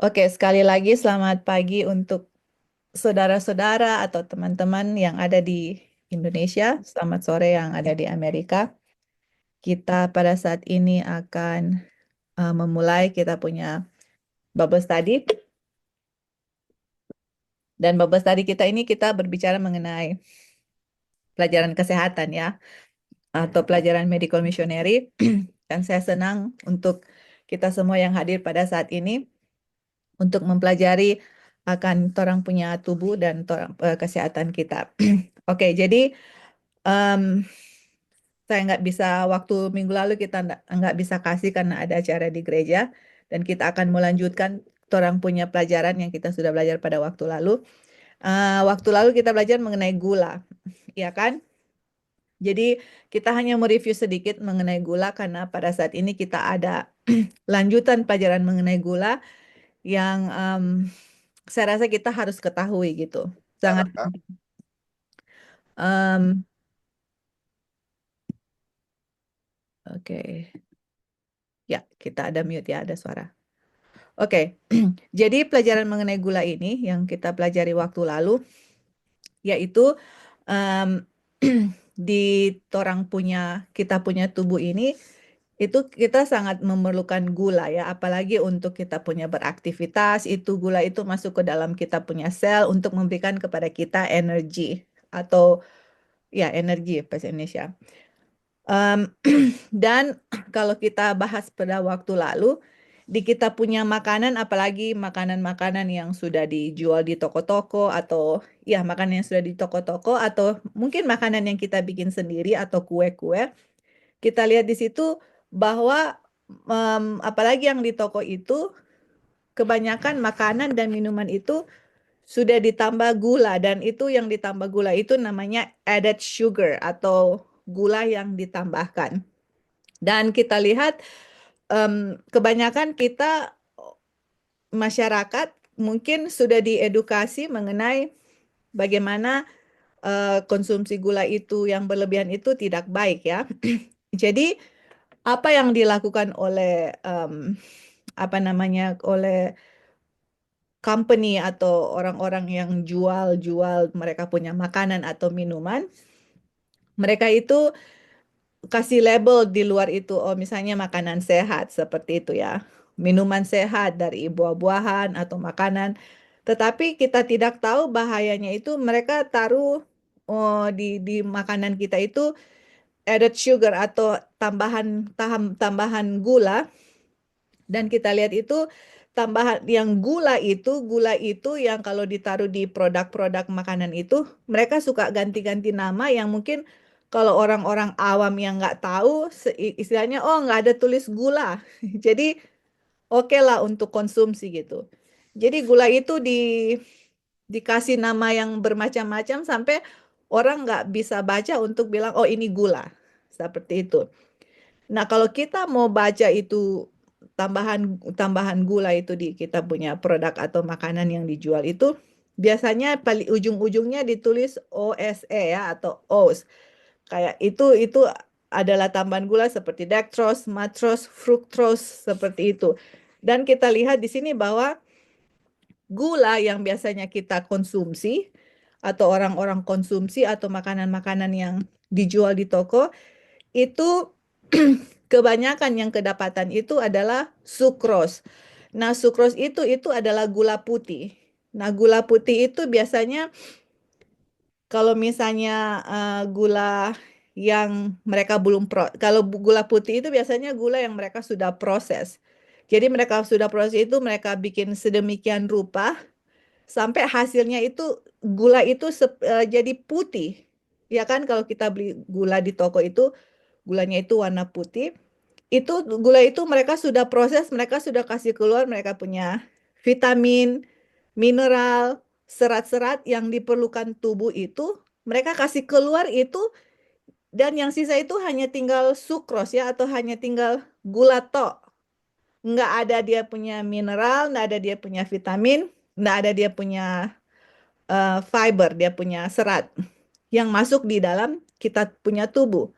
Oke, sekali lagi selamat pagi untuk saudara-saudara atau teman-teman yang ada di Indonesia. Selamat sore yang ada di Amerika. Kita pada saat ini akan memulai kita punya Bible study. Dan Bible study kita ini kita berbicara mengenai pelajaran kesehatan ya, atau pelajaran medical missionary. Dan saya senang untuk kita semua yang hadir pada saat ini untuk mempelajari akan orang punya tubuh dan kesehatan kita. Oke, jadi em, saya nggak bisa waktu minggu lalu kita nggak bisa kasih karena ada acara di gereja dan kita akan melanjutkan orang punya pelajaran yang kita sudah belajar pada waktu lalu. Waktu lalu kita belajar mengenai gula, ya kan? Jadi kita hanya mereview sedikit mengenai gula karena pada saat ini kita ada lanjutan pelajaran mengenai gula yang saya rasa kita harus ketahui gitu. Sangat penting. Em, oke, ya kita ada mute ya, ada suara. Oke, jadi pelajaran mengenai gula ini yang kita pelajari waktu lalu, yaitu em, di kita punya tubuh ini, itu kita sangat memerlukan gula ya, apalagi untuk kita punya beraktivitas, itu gula itu masuk ke dalam kita punya sel untuk memberikan kepada kita energi atau ya energi bahasa Indonesia. Em, dan kalau kita bahas pada waktu lalu, di kita punya makanan, apalagi makanan-makanan yang sudah dijual di toko-toko atau ya makanan yang sudah di toko-toko atau mungkin makanan yang kita bikin sendiri atau kue-kue, kita lihat di situ bahwa apalagi yang di toko itu, kebanyakan makanan dan minuman itu sudah ditambah gula dan itu yang ditambah gula itu namanya added sugar atau gula yang ditambahkan. Dan kita lihat kebanyakan kita masyarakat mungkin sudah diedukasi mengenai bagaimana konsumsi gula itu yang berlebihan itu tidak baik ya. Jadi apa yang dilakukan oleh apa namanya oleh company atau orang-orang yang jual-jual mereka punya makanan atau minuman, mereka itu kasih label di luar itu, oh misalnya makanan sehat seperti itu ya, minuman sehat dari buah-buahan atau makanan. Tetapi kita tidak tahu bahayanya itu mereka taruh di makanan kita itu added sugar atau tambahan gula dan kita lihat itu tambahan yang gula itu yang kalau ditaruh di produk-produk makanan itu mereka suka ganti-ganti nama yang mungkin kalau orang-orang awam yang nggak tahu istilahnya oh nggak ada tulis gula. Jadi oke lah untuk konsumsi gitu. Jadi gula itu dikasih nama yang bermacam-macam sampai orang nggak bisa baca untuk bilang oh ini gula. Seperti itu. Nah, kalau kita mau baca itu tambahan tambahan gula itu di kita punya produk atau makanan yang dijual itu biasanya paling ujung-ujungnya ditulis OSE ya atau OS. Kayak itu adalah tambahan gula seperti dextrose, maltose, fructose seperti itu. Dan kita lihat di sini bahwa gula yang biasanya kita konsumsi atau orang-orang konsumsi atau makanan-makanan yang dijual di toko itu kebanyakan yang kedapatan itu adalah sukros. Nah, sukros itu adalah gula putih. Nah, gula putih itu biasanya kalau misalnya gula yang mereka belum kalau gula putih itu biasanya gula yang mereka sudah proses. Jadi mereka sudah proses itu mereka bikin sedemikian rupa sampai hasilnya itu gula itu jadi putih. Ya kan kalau kita beli gula di toko itu gulanya itu warna putih. Itu gula itu mereka sudah proses, mereka sudah kasih keluar, mereka punya vitamin, mineral, serat-serat yang diperlukan tubuh itu, mereka kasih keluar itu dan yang sisa itu hanya tinggal sukros ya atau hanya tinggal gula tok. Nggak ada dia punya mineral, nggak ada dia punya vitamin, nggak ada dia punya fiber, dia punya serat yang masuk di dalam kita punya tubuh.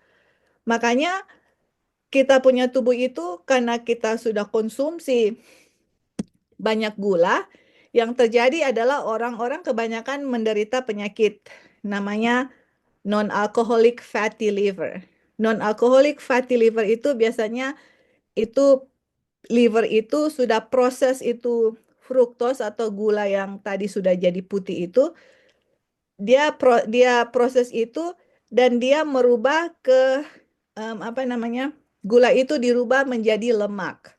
Makanya kita punya tubuh itu karena kita sudah konsumsi banyak gula, yang terjadi adalah orang-orang kebanyakan menderita penyakit namanya non-alcoholic fatty liver. Non-alcoholic fatty liver itu biasanya itu liver itu sudah proses itu fruktos atau gula yang tadi sudah jadi putih itu, dia proses itu dan dia merubah ke apa namanya? Gula itu dirubah menjadi lemak.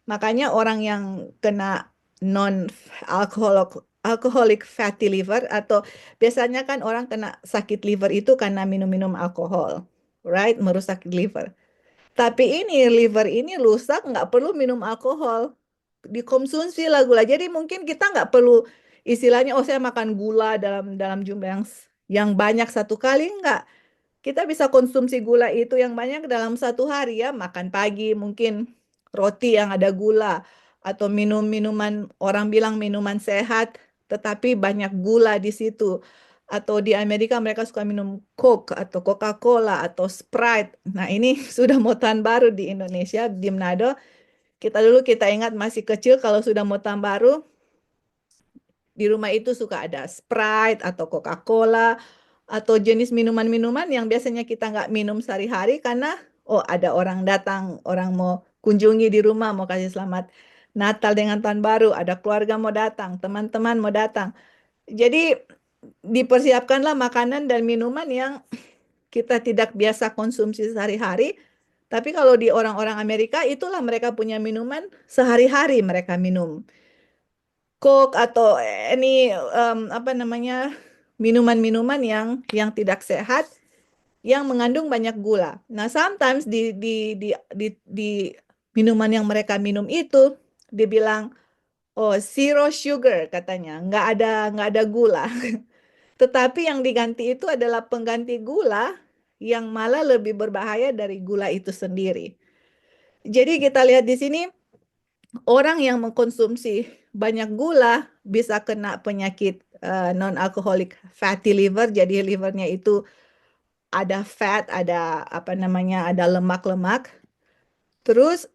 Makanya orang yang kena non alcoholic alcoholic fatty liver atau biasanya kan orang kena sakit liver itu karena minum-minum alkohol, right? Merusak liver. Tapi ini liver ini rusak nggak perlu minum alkohol, dikonsumsi lah gula. Jadi mungkin kita nggak perlu istilahnya oh saya makan gula dalam dalam jumlah yang banyak satu kali nggak. Kita bisa konsumsi gula itu yang banyak dalam satu hari ya, makan pagi mungkin roti yang ada gula atau minum minuman orang bilang minuman sehat tetapi banyak gula di situ. Atau di Amerika mereka suka minum Coke atau Coca-Cola atau Sprite. Nah, ini sudah mutan baru di Indonesia, di Manado. Kita dulu kita ingat masih kecil kalau sudah mutan baru di rumah itu suka ada Sprite atau Coca-Cola atau jenis minuman-minuman yang biasanya kita nggak minum sehari-hari karena oh ada orang datang, orang mau kunjungi di rumah, mau kasih selamat Natal dengan Tahun Baru, ada keluarga mau datang, teman-teman mau datang. Jadi dipersiapkanlah makanan dan minuman yang kita tidak biasa konsumsi sehari-hari. Tapi kalau di orang-orang Amerika itulah mereka punya minuman sehari-hari mereka minum. Coke atau ini apa namanya minuman-minuman yang tidak sehat yang mengandung banyak gula. Nah, sometimes di minuman yang mereka minum itu dibilang oh zero sugar katanya, nggak ada gula. Tetapi yang diganti itu adalah pengganti gula yang malah lebih berbahaya dari gula itu sendiri. Jadi kita lihat di sini orang yang mengkonsumsi banyak gula bisa kena penyakit non-alcoholic fatty liver. Jadi livernya itu ada fat, ada apa namanya, ada lemak-lemak. Terus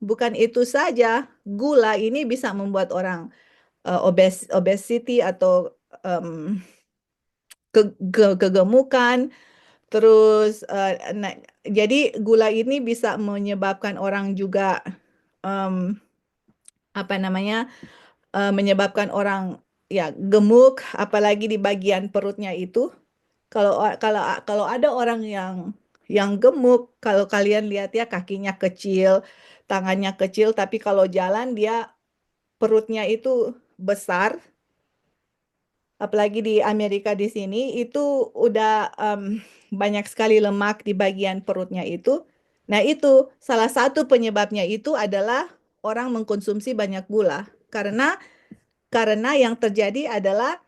bukan itu saja, gula ini bisa membuat orang obesity atau em, kegemukan. Terus jadi gula ini bisa menyebabkan orang juga em, apa namanya menyebabkan orang ya gemuk, apalagi di bagian perutnya itu. Kalau ada orang yang gemuk, kalau kalian lihat ya kakinya kecil, tangannya kecil, tapi kalau jalan dia perutnya itu besar, apalagi di Amerika di sini itu udah banyak sekali lemak di bagian perutnya itu. Nah, itu salah satu penyebabnya itu adalah orang mengkonsumsi banyak gula. Karena yang terjadi adalah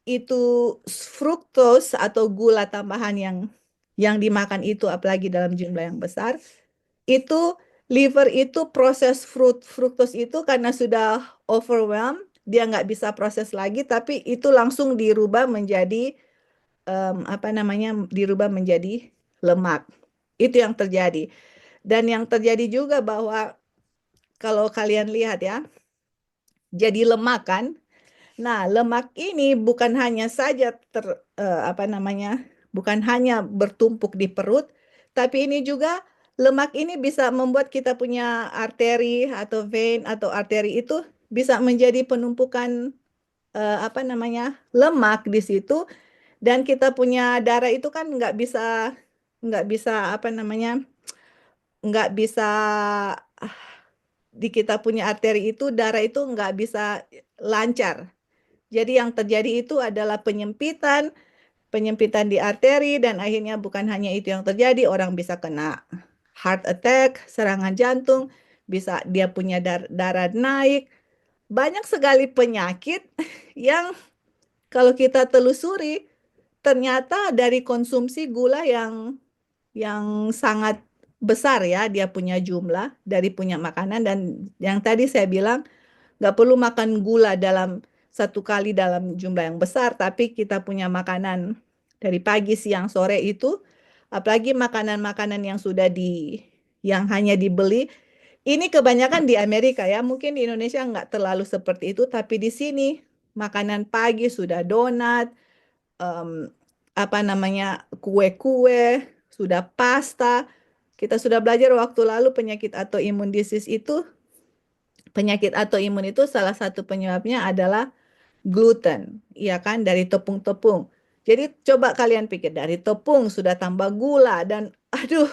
itu fruktos atau gula tambahan yang dimakan itu apalagi dalam jumlah yang besar, itu liver itu proses fruktos itu karena sudah overwhelmed, dia nggak bisa proses lagi, tapi itu langsung dirubah menjadi apa namanya, dirubah menjadi lemak. Itu yang terjadi. Dan yang terjadi juga bahwa kalau kalian lihat ya, jadi lemak kan. Nah, lemak ini bukan hanya saja apa namanya, bukan hanya bertumpuk di perut, tapi ini juga lemak ini bisa membuat kita punya arteri atau vein atau arteri itu bisa menjadi penumpukan apa namanya lemak di situ dan kita punya darah itu kan nggak bisa apa namanya nggak bisa di kita punya arteri itu darah itu nggak bisa lancar. Jadi yang terjadi itu adalah penyempitan di arteri dan akhirnya bukan hanya itu yang terjadi, orang bisa kena heart attack, serangan jantung, bisa dia punya darah naik, banyak sekali penyakit yang kalau kita telusuri ternyata dari konsumsi gula yang sangat besar ya dia punya jumlah dari punya makanan dan yang tadi saya bilang nggak perlu makan gula dalam satu kali dalam jumlah yang besar, tapi kita punya makanan dari pagi, siang, sore itu, apalagi makanan-makanan yang sudah yang hanya dibeli, Ini kebanyakan di Amerika ya, mungkin di Indonesia nggak terlalu seperti itu, tapi di sini makanan pagi sudah donat, em, apa namanya, kue-kue, sudah pasta. Kita sudah belajar waktu lalu penyakit atau imun disease itu, penyakit atau imun itu salah satu penyebabnya adalah gluten, ya kan, dari tepung-tepung. Jadi coba kalian pikir dari tepung sudah tambah gula dan aduh,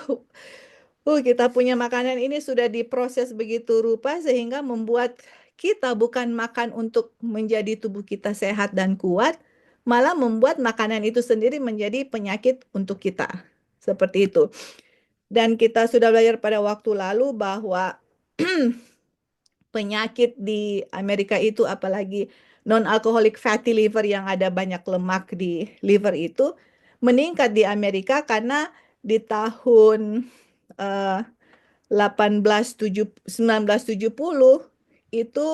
kita punya makanan ini sudah diproses begitu rupa sehingga membuat kita bukan makan untuk menjadi tubuh kita sehat dan kuat, malah membuat makanan itu sendiri menjadi penyakit untuk kita. Seperti itu. Dan kita sudah belajar pada waktu lalu bahwa penyakit di Amerika itu apalagi non-alcoholic fatty liver yang ada banyak lemak di liver itu meningkat di Amerika karena di tahun 1970 itu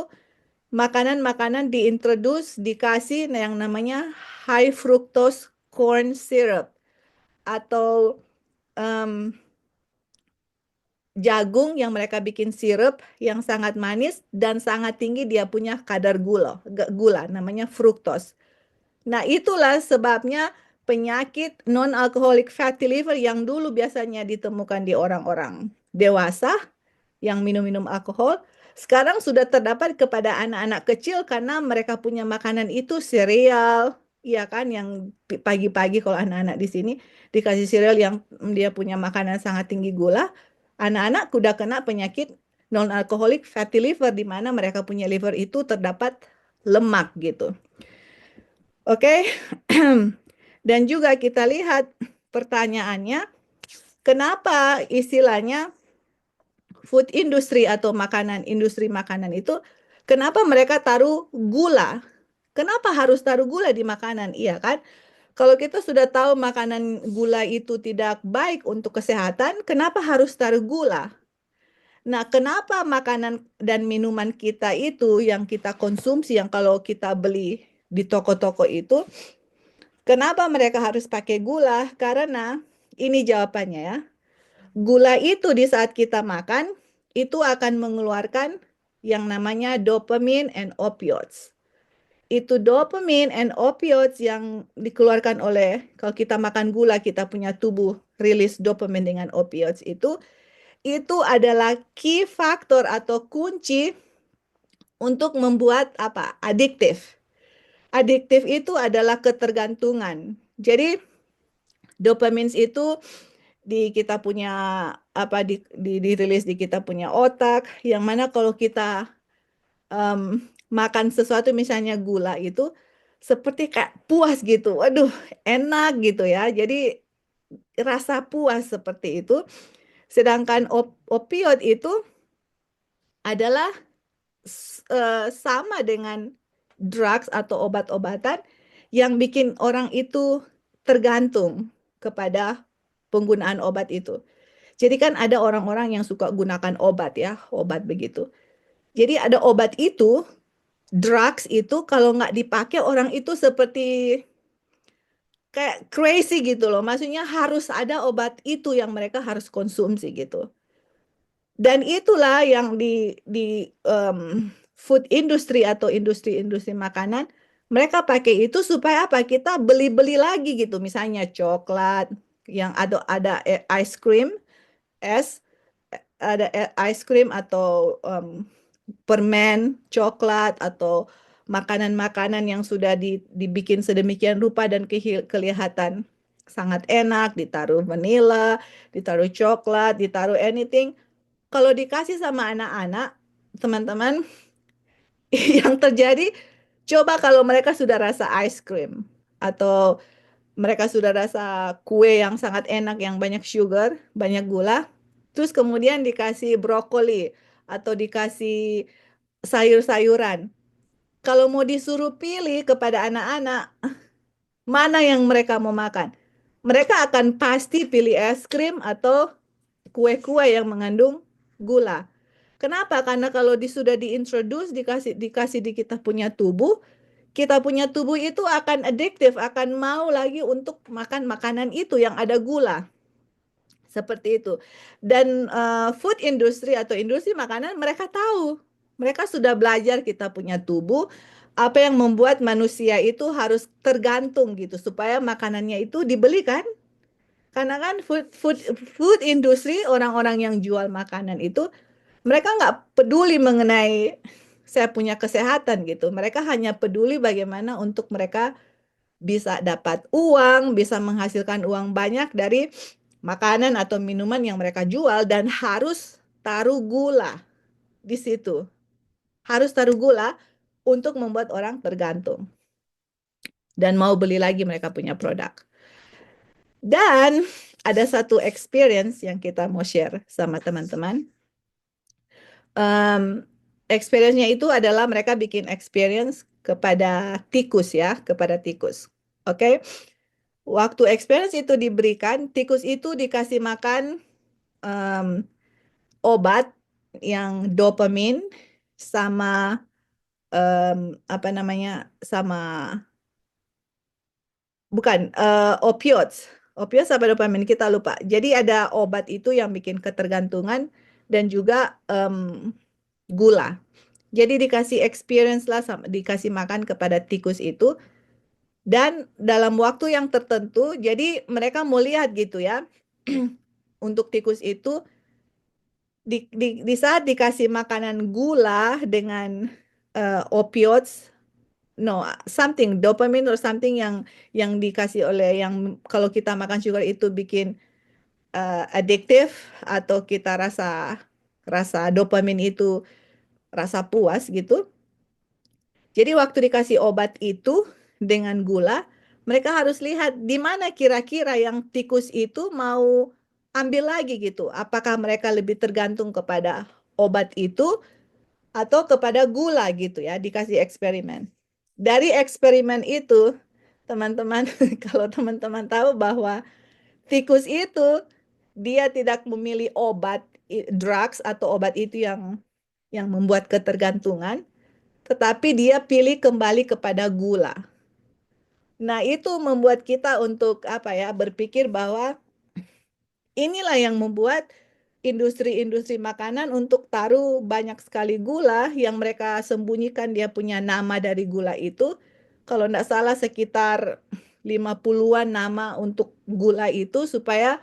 makanan-makanan diintroduce dikasih yang namanya high fructose corn syrup atau em, jagung yang mereka bikin sirup yang sangat manis dan sangat tinggi dia punya kadar gula namanya fruktos. Nah, itulah sebabnya penyakit non-alcoholic fatty liver yang dulu biasanya ditemukan di orang-orang dewasa yang minum-minum alkohol, sekarang sudah terdapat kepada anak-anak kecil karena mereka punya makanan itu sereal, ya kan, yang pagi-pagi kalau anak-anak di sini dikasih sereal yang dia punya makanan sangat tinggi gula, anak-anak sudah kena penyakit non-alcoholic fatty liver di mana mereka punya liver itu terdapat lemak gitu. Oke. Dan juga kita lihat pertanyaannya, kenapa istilahnya food industry atau industri makanan itu, kenapa mereka taruh gula? Kenapa harus taruh gula di makanan? Iya kan? Kalau kita sudah tahu makanan gula itu tidak baik untuk kesehatan, kenapa harus taruh gula? Nah, kenapa makanan dan minuman kita itu yang kita konsumsi, yang kalau kita beli di toko-toko itu, kenapa mereka harus pakai gula? Karena ini jawabannya ya. Gula itu di saat kita makan itu akan mengeluarkan yang namanya dopamine and opioids. Itu dopamine and opioids yang dikeluarkan oleh kalau kita makan gula kita punya tubuh rilis dopamine dengan opioids itu adalah key factor atau kunci untuk membuat apa? Adiktif. Adiktif itu adalah ketergantungan. Jadi dopamine itu di kita punya apa dirilis di kita punya otak yang mana kalau kita makan sesuatu misalnya gula itu seperti kayak puas gitu. Waduh, enak gitu ya. Jadi rasa puas seperti itu. Sedangkan opioid itu adalah sama dengan drugs atau obat-obatan yang bikin orang itu tergantung kepada penggunaan obat itu. Jadi kan ada orang-orang yang suka gunakan obat ya, obat begitu. Jadi ada obat itu, drugs itu kalau nggak dipakai orang itu seperti kayak crazy gitu loh. Maksudnya harus ada obat itu yang mereka harus konsumsi gitu. Dan itulah yang di food industry atau industri-industri makanan, mereka pakai itu supaya apa? Kita beli-beli lagi gitu. Misalnya coklat, yang ada ice cream, es, ada ice cream atau permen, coklat, atau makanan-makanan yang sudah dibikin sedemikian rupa dan kelihatan sangat enak, ditaruh vanilla, ditaruh coklat, ditaruh anything. Kalau dikasih sama anak-anak, teman-teman, yang terjadi, coba kalau mereka sudah rasa ice cream, atau mereka sudah rasa kue yang sangat enak, yang banyak sugar, banyak gula, terus kemudian dikasih brokoli, atau dikasih sayur-sayuran. Kalau mau disuruh pilih kepada anak-anak, mana yang mereka mau makan? Mereka akan pasti pilih es krim atau kue-kue yang mengandung gula. Kenapa? Karena kalau sudah diintroduce, dikasih di kita punya tubuh itu akan adiktif, akan mau lagi untuk makan makanan itu yang ada gula. Seperti itu. Dan food industry atau industri makanan mereka tahu. Mereka sudah belajar kita punya tubuh, apa yang membuat manusia itu harus tergantung gitu supaya makanannya itu dibeli kan? Karena kan food industry orang-orang yang jual makanan itu mereka nggak peduli mengenai saya punya kesehatan gitu. Mereka hanya peduli bagaimana untuk mereka bisa dapat uang, bisa menghasilkan uang banyak dari makanan atau minuman yang mereka jual dan harus taruh gula di situ. Harus taruh gula untuk membuat orang tergantung dan mau beli lagi mereka punya produk. Dan ada satu experience yang kita mau share sama teman-teman. Um, Experience-nya itu adalah mereka bikin experience kepada tikus ya, kepada tikus. Oke. Waktu experience itu diberikan, tikus itu dikasih makan um, obat yang dopamin sama apa namanya sama bukan opioids. Opioids apa dopamin kita lupa. Jadi ada obat itu yang bikin ketergantungan dan juga gula. Jadi dikasih experience lah sama dikasih makan kepada tikus itu dan dalam waktu yang tertentu. Jadi mereka mau lihat gitu ya. Untuk tikus itu di saat dikasih makanan gula dengan opioids, no, something dopamine or something yang dikasih oleh yang kalau kita makan sugar itu bikin adiktif atau kita rasa rasa dopamin itu rasa puas gitu. Jadi waktu dikasih obat itu dengan gula, mereka harus lihat di mana kira-kira yang tikus itu mau ambil lagi gitu. Apakah mereka lebih tergantung kepada obat itu atau kepada gula gitu ya, dikasih eksperimen. Dari eksperimen itu, teman-teman, kalau teman-teman tahu bahwa tikus itu dia tidak memilih obat drugs atau obat itu yang membuat ketergantungan, tetapi dia pilih kembali kepada gula. Nah, itu membuat kita untuk apa ya, berpikir bahwa inilah yang membuat industri-industri makanan untuk taruh banyak sekali gula yang mereka sembunyikan dia punya nama dari gula itu. Kalau tidak salah sekitar 50-an nama untuk gula itu supaya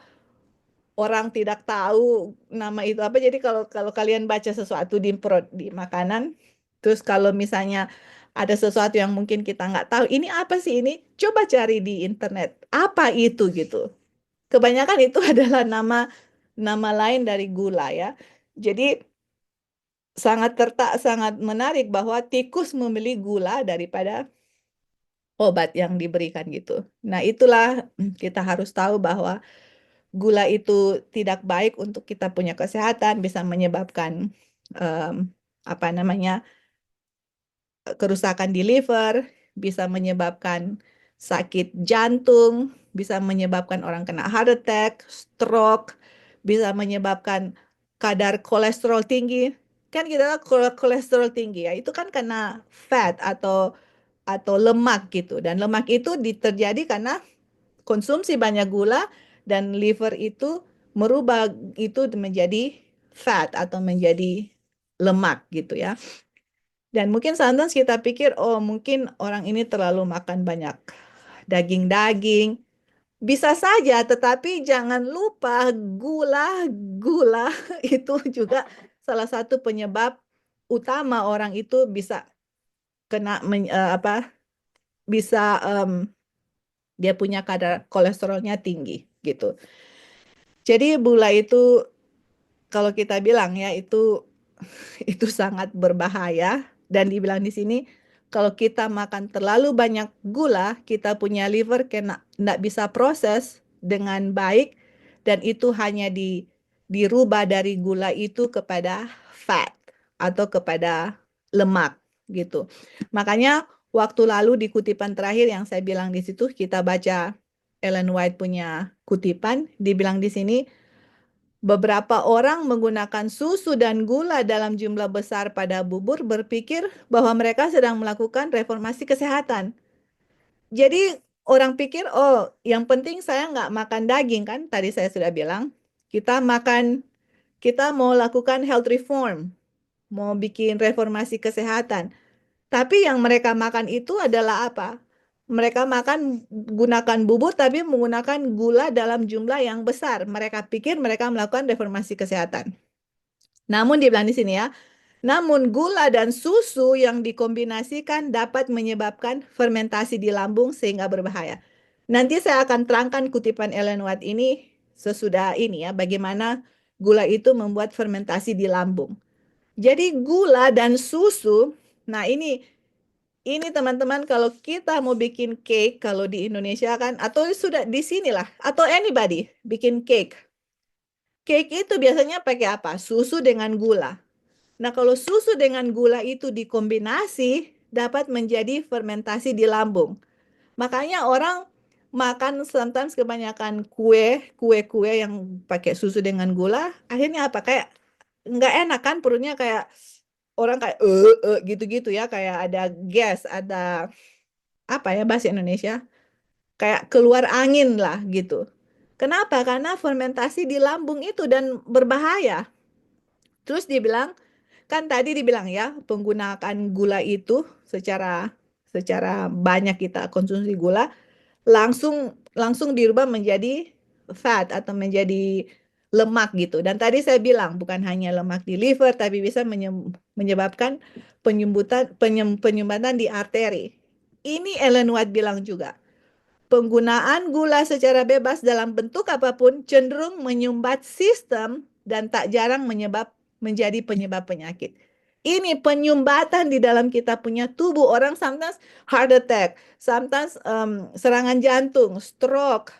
orang tidak tahu nama itu apa. Jadi kalau kalau kalian baca sesuatu di makanan, terus kalau misalnya ada sesuatu yang mungkin kita nggak tahu, ini apa sih ini? Coba cari di internet. Apa itu gitu. Kebanyakan itu adalah nama nama lain dari gula ya. Jadi sangat menarik bahwa tikus membeli gula daripada obat yang diberikan gitu. Nah, itulah kita harus tahu bahwa gula itu tidak baik untuk kita punya kesehatan, bisa menyebabkan em, apa namanya kerusakan di liver, bisa menyebabkan sakit jantung, bisa menyebabkan orang kena heart attack, stroke, bisa menyebabkan kadar kolesterol tinggi. Kan kita tahu kolesterol tinggi ya, itu kan karena fat atau lemak gitu. Dan lemak itu terjadi karena konsumsi banyak gula dan liver itu merubah itu menjadi fat atau menjadi lemak gitu ya. Dan mungkin sometimes kita pikir, oh mungkin orang ini terlalu makan banyak daging-daging. Bisa saja, tetapi jangan lupa gula itu juga salah satu penyebab utama orang itu bisa kena apa bisa dia punya kadar kolesterolnya tinggi gitu. Jadi gula itu kalau kita bilang ya itu sangat berbahaya dan dibilang di sini kalau kita makan terlalu banyak gula, kita punya liver kena nggak bisa proses dengan baik dan itu hanya dirubah dari gula itu kepada fat atau kepada lemak gitu. Makanya waktu lalu di kutipan terakhir yang saya bilang di situ kita baca Ellen White punya kutipan, dibilang di sini beberapa orang menggunakan susu dan gula dalam jumlah besar pada bubur berpikir bahwa mereka sedang melakukan reformasi kesehatan. Jadi orang pikir, oh yang penting saya nggak makan daging kan, tadi saya sudah bilang. Kita makan, kita mau lakukan health reform, mau bikin reformasi kesehatan. Tapi yang mereka makan itu adalah apa? Mereka makan gunakan bubur tapi menggunakan gula dalam jumlah yang besar. Mereka pikir mereka melakukan reformasi kesehatan. Namun dia bilang di sini ya, namun gula dan susu yang dikombinasikan dapat menyebabkan fermentasi di lambung sehingga berbahaya. Nanti saya akan terangkan kutipan Ellen White ini sesudah ini ya, bagaimana gula itu membuat fermentasi di lambung. Jadi gula dan susu, nah ini teman-teman kalau kita mau bikin cake kalau di Indonesia kan atau sudah di sinilah atau anybody bikin cake. Cake itu biasanya pakai apa? Susu dengan gula. Nah, kalau susu dengan gula itu dikombinasi dapat menjadi fermentasi di lambung. Makanya orang makan sometimes kebanyakan kue-kue yang pakai susu dengan gula, akhirnya apa? Kayak nggak enak kan perutnya kayak orang kayak gitu-gitu ya, kayak ada gas, ada apa ya bahasa Indonesia? Kayak keluar angin lah gitu. Kenapa? Karena fermentasi di lambung itu dan berbahaya. Terus dibilang, kan tadi dibilang ya, penggunaan gula itu secara secara banyak kita konsumsi gula langsung langsung dirubah menjadi fat atau menjadi lemak gitu. Dan tadi saya bilang bukan hanya lemak di liver tapi bisa menyebabkan penyumbatan di arteri. Ini Ellen White bilang juga. Penggunaan gula secara bebas dalam bentuk apapun cenderung menyumbat sistem dan tak jarang menjadi penyebab penyakit. Ini penyumbatan di dalam kita punya tubuh. Orang sometimes heart attack, sometimes serangan jantung, stroke,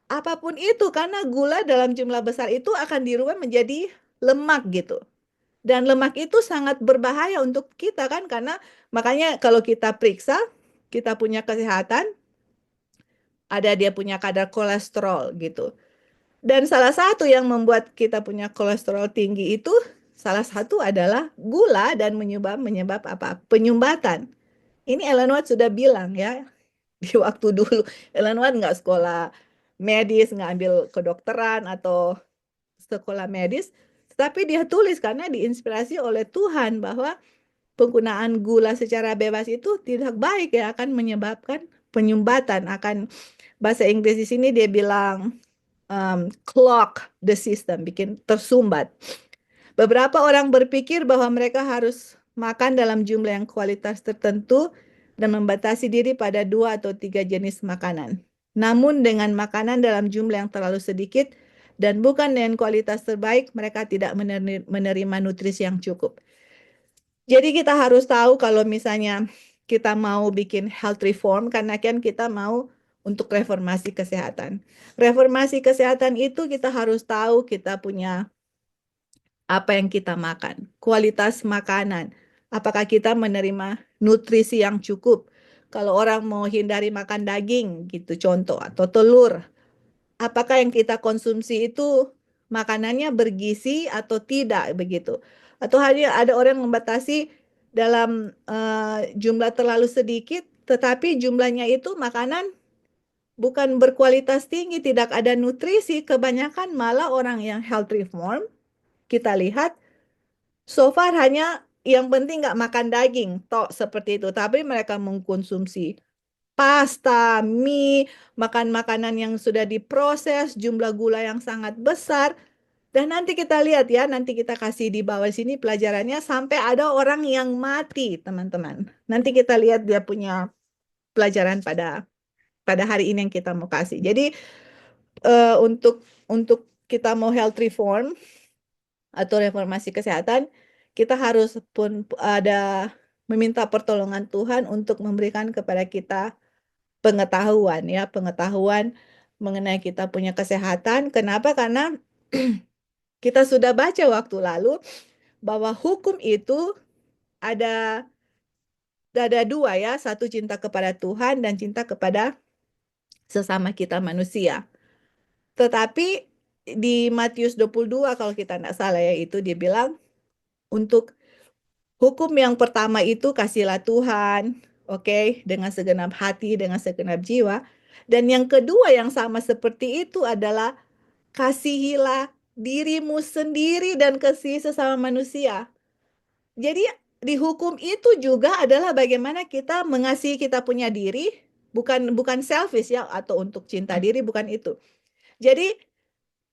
apapun itu karena gula dalam jumlah besar itu akan dirubah menjadi lemak gitu. Dan lemak itu sangat berbahaya untuk kita kan karena makanya kalau kita periksa, kita punya kesehatan, ada dia punya kadar kolesterol gitu. Dan salah satu yang membuat kita punya kolesterol tinggi itu salah satu adalah gula dan menyebab apa? Penyumbatan. Ini Ellen White sudah bilang ya di waktu dulu. Ellen White nggak sekolah medis, nggak ambil kedokteran atau sekolah medis, tapi dia tulis karena diinspirasi oleh Tuhan bahwa penggunaan gula secara bebas itu tidak baik ya, akan menyebabkan penyumbatan. Akan bahasa Inggris di sini dia bilang clog the system, bikin tersumbat. Beberapa orang berpikir bahwa mereka harus makan dalam jumlah yang kualitas tertentu dan membatasi diri pada 2 atau 3 jenis makanan. Namun dengan makanan dalam jumlah yang terlalu sedikit dan bukan dengan kualitas terbaik, mereka tidak menerima nutrisi yang cukup. Jadi kita harus tahu kalau misalnya kita mau bikin health reform, karena kan kita mau untuk reformasi kesehatan. Reformasi kesehatan itu kita harus tahu kita punya apa yang kita makan, kualitas makanan, apakah kita menerima nutrisi yang cukup. Kalau orang mau hindari makan daging gitu contoh atau telur, apakah yang kita konsumsi itu makanannya bergizi atau tidak begitu. Atau hanya ada orang membatasi dalam jumlah terlalu sedikit, tetapi jumlahnya itu makanan bukan berkualitas tinggi, tidak ada nutrisi. Kebanyakan malah orang yang health reform, kita lihat so far hanya yang penting nggak makan daging, toh seperti itu. Tapi mereka mengkonsumsi pasta, mie, makan makanan yang sudah diproses, jumlah gula yang sangat besar. Dan nanti kita lihat ya, nanti kita kasih di bawah sini pelajarannya sampai ada orang yang mati, teman-teman. Nanti kita lihat dia punya pelajaran pada pada hari ini yang kita mau kasih. Jadi untuk kita mau health reform atau reformasi kesehatan, kita harus pun ada meminta pertolongan Tuhan untuk memberikan kepada kita pengetahuan ya, pengetahuan mengenai kita punya kesehatan. Kenapa? Karena kita sudah baca waktu lalu bahwa hukum itu ada ada dua ya, satu cinta kepada Tuhan dan cinta kepada sesama kita manusia. Tetapi di Matius 22 kalau kita tidak salah ya itu dia bilang untuk hukum yang pertama itu kasihlah Tuhan, oke, dengan segenap hati, dengan segenap jiwa. Dan yang kedua yang sama seperti itu adalah kasihilah dirimu sendiri dan kasih sesama manusia. Jadi di hukum itu juga adalah bagaimana kita mengasihi kita punya diri, bukan bukan selfish ya, atau untuk cinta diri, bukan itu. Jadi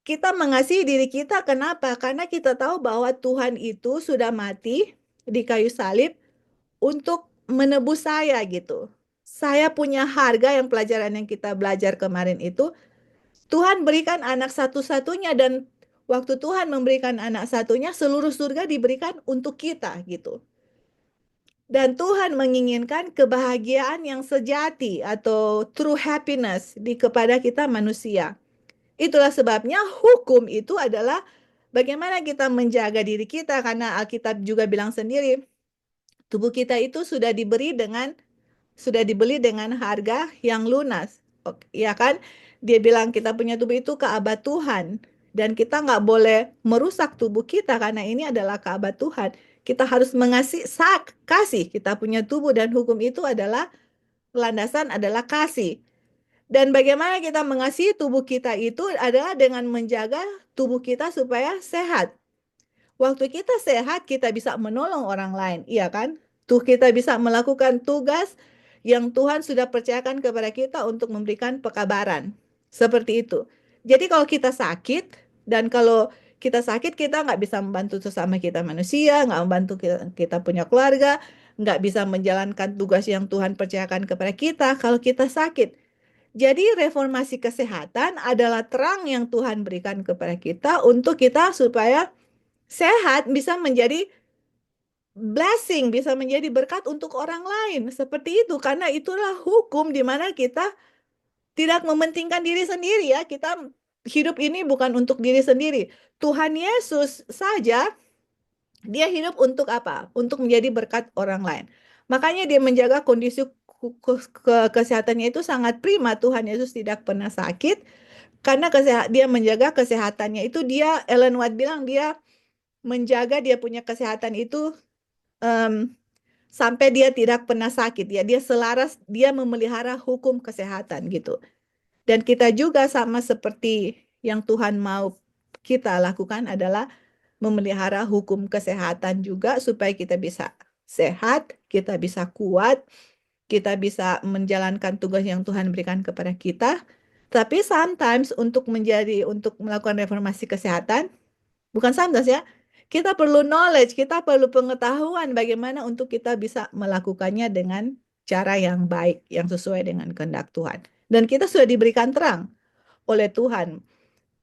kita mengasihi diri kita, kenapa? Karena kita tahu bahwa Tuhan itu sudah mati di kayu salib untuk menebus saya gitu. Saya punya harga, yang pelajaran yang kita belajar kemarin itu, Tuhan berikan anak satu-satunya, dan waktu Tuhan memberikan anak satunya, seluruh surga diberikan untuk kita gitu. Dan Tuhan menginginkan kebahagiaan yang sejati atau true happiness kepada kita manusia. Itulah sebabnya hukum itu adalah bagaimana kita menjaga diri kita, karena Alkitab juga bilang sendiri, tubuh kita itu sudah dibeli dengan harga yang lunas. Oke, ya kan? Dia bilang kita punya tubuh itu Ka'bah Tuhan. Dan kita nggak boleh merusak tubuh kita karena ini adalah Ka'bah Tuhan. Kita harus kasih kita punya tubuh, dan hukum itu adalah landasan adalah kasih. Dan bagaimana kita mengasihi tubuh kita itu adalah dengan menjaga tubuh kita supaya sehat. Waktu kita sehat, kita bisa menolong orang lain, iya kan? Tuh kita bisa melakukan tugas yang Tuhan sudah percayakan kepada kita untuk memberikan pekabaran. Seperti itu. Jadi kalau kita sakit, dan kalau kita sakit, kita nggak bisa membantu sesama kita manusia, nggak membantu kita punya keluarga, nggak bisa menjalankan tugas yang Tuhan percayakan kepada kita kalau kita sakit. Jadi reformasi kesehatan adalah terang yang Tuhan berikan kepada kita untuk kita supaya sehat, bisa menjadi blessing, bisa menjadi berkat untuk orang lain. Seperti itu, karena itulah hukum di mana kita tidak mementingkan diri sendiri ya. Kita hidup ini bukan untuk diri sendiri. Tuhan Yesus saja, dia hidup untuk apa? Untuk menjadi berkat orang lain. Makanya dia menjaga kondisi kesehatannya itu sangat prima. Tuhan Yesus tidak pernah sakit karena dia menjaga kesehatannya itu. Ellen White bilang dia menjaga dia punya kesehatan itu em, sampai dia tidak pernah sakit ya, dia selaras, dia memelihara hukum kesehatan gitu. Dan kita juga sama seperti yang Tuhan mau kita lakukan adalah memelihara hukum kesehatan juga supaya kita bisa sehat, kita bisa kuat, kita bisa menjalankan tugas yang Tuhan berikan kepada kita. Tapi sometimes untuk melakukan reformasi kesehatan, bukan sometimes ya, kita perlu knowledge, kita perlu pengetahuan bagaimana untuk kita bisa melakukannya dengan cara yang baik, yang sesuai dengan kehendak Tuhan. Dan kita sudah diberikan terang oleh Tuhan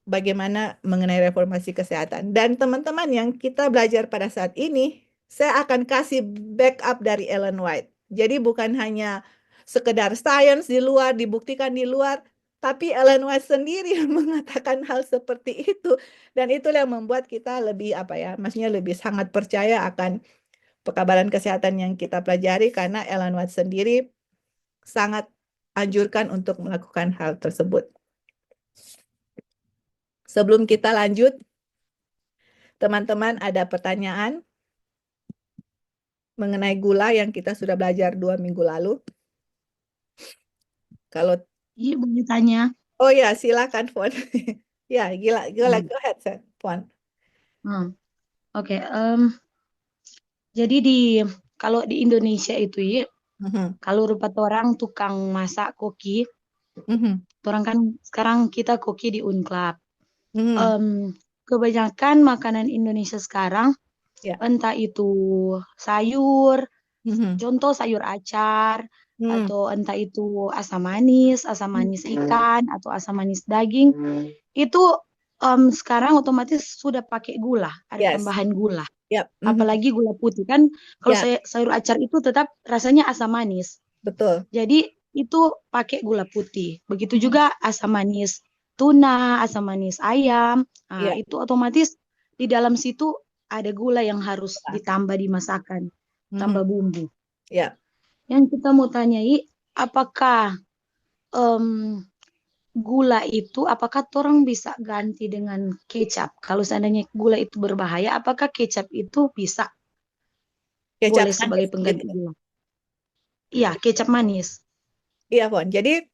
bagaimana mengenai reformasi kesehatan. Dan teman-teman yang kita belajar pada saat ini, saya akan kasih backup dari Ellen White. Jadi bukan hanya sekedar sains di luar, dibuktikan di luar, tapi Ellen White sendiri yang mengatakan hal seperti itu. Dan itulah yang membuat kita lebih apa ya, maksudnya lebih sangat percaya akan pekabaran kesehatan yang kita pelajari, karena Ellen White sendiri sangat anjurkan untuk melakukan hal tersebut. Sebelum kita lanjut, teman-teman ada pertanyaan mengenai gula yang kita sudah belajar 2 minggu lalu? Kalau Iya, boleh tanya. oh ya, silakan Fon. Ya, gila, gila, Hmm. go ahead, Fon. Hmm. Oke, jadi kalau di Indonesia itu ya, Mhm, kalau rupa orang tukang masak koki, mhm, orang kan sekarang kita koki di Unclub. mhm, Em, Kebanyakan makanan Indonesia sekarang, ya, entah itu sayur, mhm, contoh sayur acar, mhm, atau entah itu asam manis ikan, atau asam manis daging, itu sekarang otomatis sudah pakai gula, ada yes, tambahan gula. yap, mhm, Apalagi gula putih kan, kalau ya, sayur acar itu tetap rasanya asam manis. betul. Jadi itu pakai gula putih. Begitu Mhm, juga asam manis tuna, asam manis ayam. Nah, ya, itu otomatis di dalam situ ada gula yang harus ah, ditambah di masakan, mhm, tambah bumbu. ya, Yang kita mau tanyai, apakah em, gula itu, apakah orang bisa ganti dengan kecap? Kalau seandainya gula itu berbahaya, apakah kecap itu bisa kecap boleh sebagai manis pengganti gitu. gula? Iya, kecap manis. Iya, Fon. Jadi,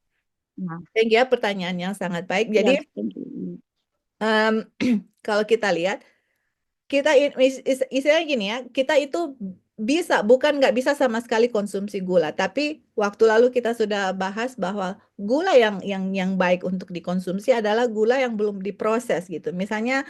Nah, thank you ya, pertanyaan yang sangat baik. iya, Jadi, thank you. Em, kalau kita lihat, kita istilahnya gini ya, kita itu bisa, bukan nggak bisa sama sekali konsumsi gula, tapi waktu lalu kita sudah bahas bahwa gula yang baik untuk dikonsumsi adalah gula yang belum diproses gitu. Misalnya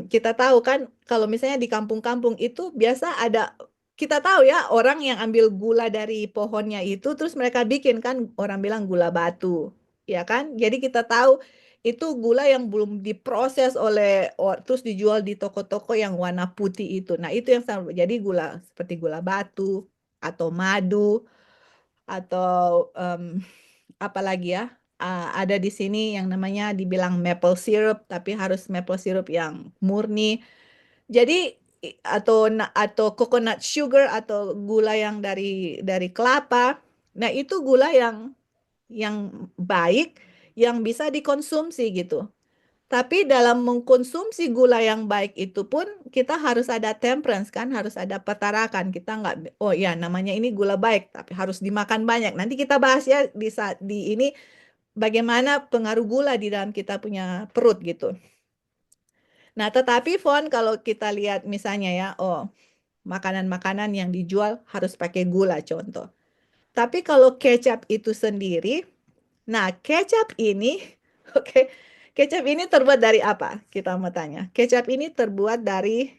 kita tahu kan kalau misalnya di kampung-kampung itu biasa ada, kita tahu ya orang yang ambil gula dari pohonnya itu terus mereka bikin kan, orang bilang gula batu, ya kan? Jadi kita tahu itu gula yang belum diproses terus dijual di toko-toko yang warna putih itu. Nah, itu yang jadi gula seperti gula batu atau madu atau apalagi ya, ada di sini yang namanya dibilang maple syrup, tapi harus maple syrup yang murni. Jadi atau coconut sugar atau gula yang dari kelapa. Nah, itu gula yang baik yang bisa dikonsumsi gitu. Tapi dalam mengkonsumsi gula yang baik itu pun kita harus ada temperance kan, harus ada petarakan. Kita nggak, oh ya namanya ini gula baik, tapi harus dimakan banyak. Nanti kita bahas ya di saat di ini bagaimana pengaruh gula di dalam kita punya perut gitu. Nah, tetapi Fon, kalau kita lihat misalnya ya, oh makanan-makanan yang dijual harus pakai gula contoh. Tapi kalau kecap itu sendiri, nah kecap ini, oke, kecap ini terbuat dari apa? Kita mau tanya. Kecap ini terbuat dari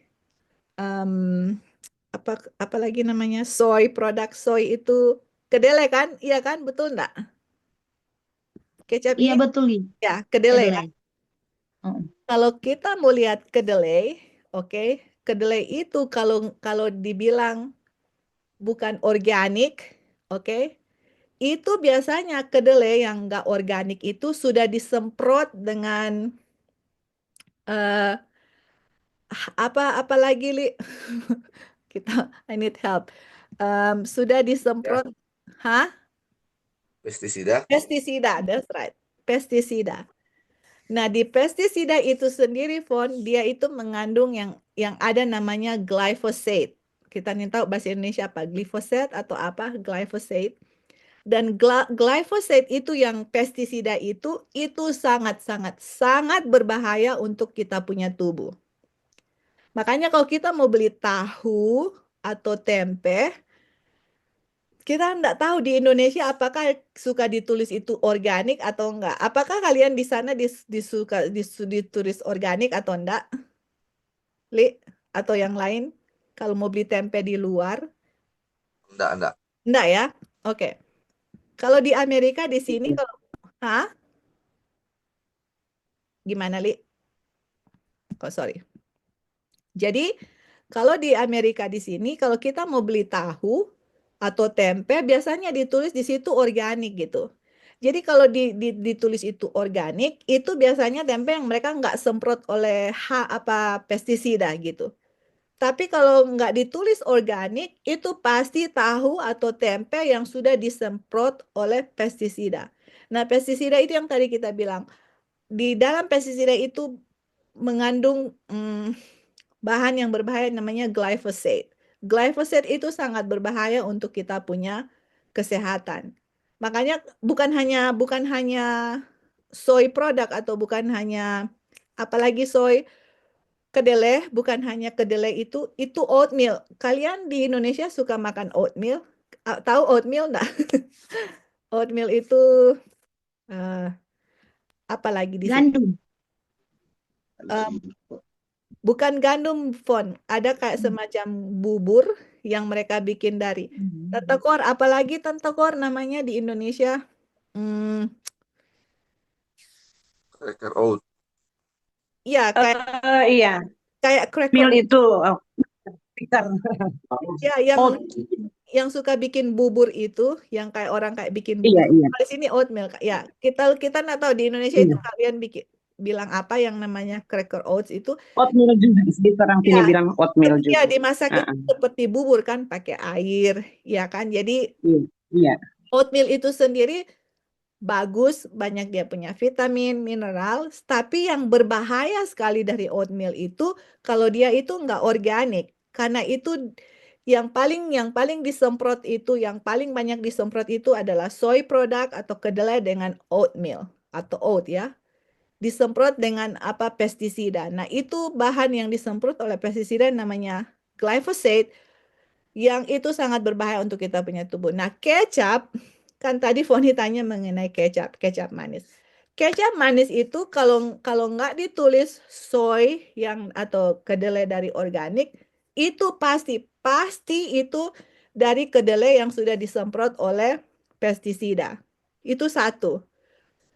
em, apa apa lagi namanya? Soy, produk soy itu kedelai kan? Iya kan? Betul nggak? Kecap Iya ini betul, Li. ya kedelai Kedelai. kan? Oh. Kalau kita mau lihat kedelai, oke, kedelai itu kalau kalau dibilang bukan organik, oke, itu biasanya kedelai yang nggak organik itu sudah disemprot dengan eh apa lagi, Li? Kita, I need help. Sudah Ya, disemprot, hah? pestisida. Pestisida, that's right. Pestisida. Nah, di pestisida itu sendiri, Fon, dia itu mengandung yang ada namanya glyphosate. Kita nih tahu bahasa Indonesia apa? Glyphosate atau apa? Glyphosate. Dan glyphosate itu yang pestisida itu sangat sangat sangat berbahaya untuk kita punya tubuh. Makanya kalau kita mau beli tahu atau tempe, kita enggak tahu di Indonesia apakah suka ditulis itu organik atau enggak. Apakah kalian di sana ditulis organik atau enggak, Li? Atau yang lain? Kalau mau beli tempe di luar? Enggak. Enggak ya? Oke. Kalau di Amerika di sini kalau, hah? Gimana, Li? Kok sorry. Jadi, kalau di Amerika di sini, kalau kita mau beli tahu atau tempe, biasanya ditulis di situ organik gitu. Jadi kalau ditulis itu organik, itu biasanya tempe yang mereka nggak semprot oleh apa pestisida gitu. Tapi kalau nggak ditulis organik, itu pasti tahu atau tempe yang sudah disemprot oleh pestisida. Nah, pestisida itu yang tadi kita bilang, di dalam pestisida itu mengandung bahan yang berbahaya namanya glyphosate. Glyphosate itu sangat berbahaya untuk kita punya kesehatan. Makanya bukan hanya soy produk atau bukan hanya apalagi soy kedelai, bukan hanya kedelai itu oatmeal. Kalian di Indonesia suka makan oatmeal? Tahu oatmeal enggak? Oatmeal itu eh, apa lagi di sini? Gandum. Em, Bukan gandum, Fon. Ada kayak semacam bubur yang mereka bikin dari tentekor. Apalagi tentekor namanya di Indonesia. Hmm, Cracker oat. ya kayak Iya, kayak cracker. mil itu pintar. Ya, Oh, yang suka bikin bubur itu, yang kayak orang kayak bikin iya, bubur. iya, Di sini oatmeal, Kak. Ya, kita kita nggak tahu di Indonesia itu iya. kalian bilang apa yang namanya cracker oats itu. Oatmeal juga sih, orang punya Ya, bilang oatmeal ya juga. dimasak itu Heeh, seperti bubur kan, pakai air, ya kan. Jadi iya, iya. oatmeal itu sendiri bagus, banyak dia punya vitamin, mineral, tapi yang berbahaya sekali dari oatmeal itu kalau dia itu nggak organik. Karena itu yang paling disemprot itu, yang paling banyak disemprot itu adalah soy product atau kedelai dengan oatmeal atau oat ya. disemprot dengan apa pestisida. Nah, itu bahan yang disemprot oleh pestisida namanya glyphosate yang itu sangat berbahaya untuk kita punya tubuh. Nah, kecap kan tadi Foni tanya mengenai kecap, kecap manis. Kecap manis itu kalau kalau nggak ditulis soy yang atau kedelai dari organik, itu pasti itu dari kedelai yang sudah disemprot oleh pestisida. Itu satu.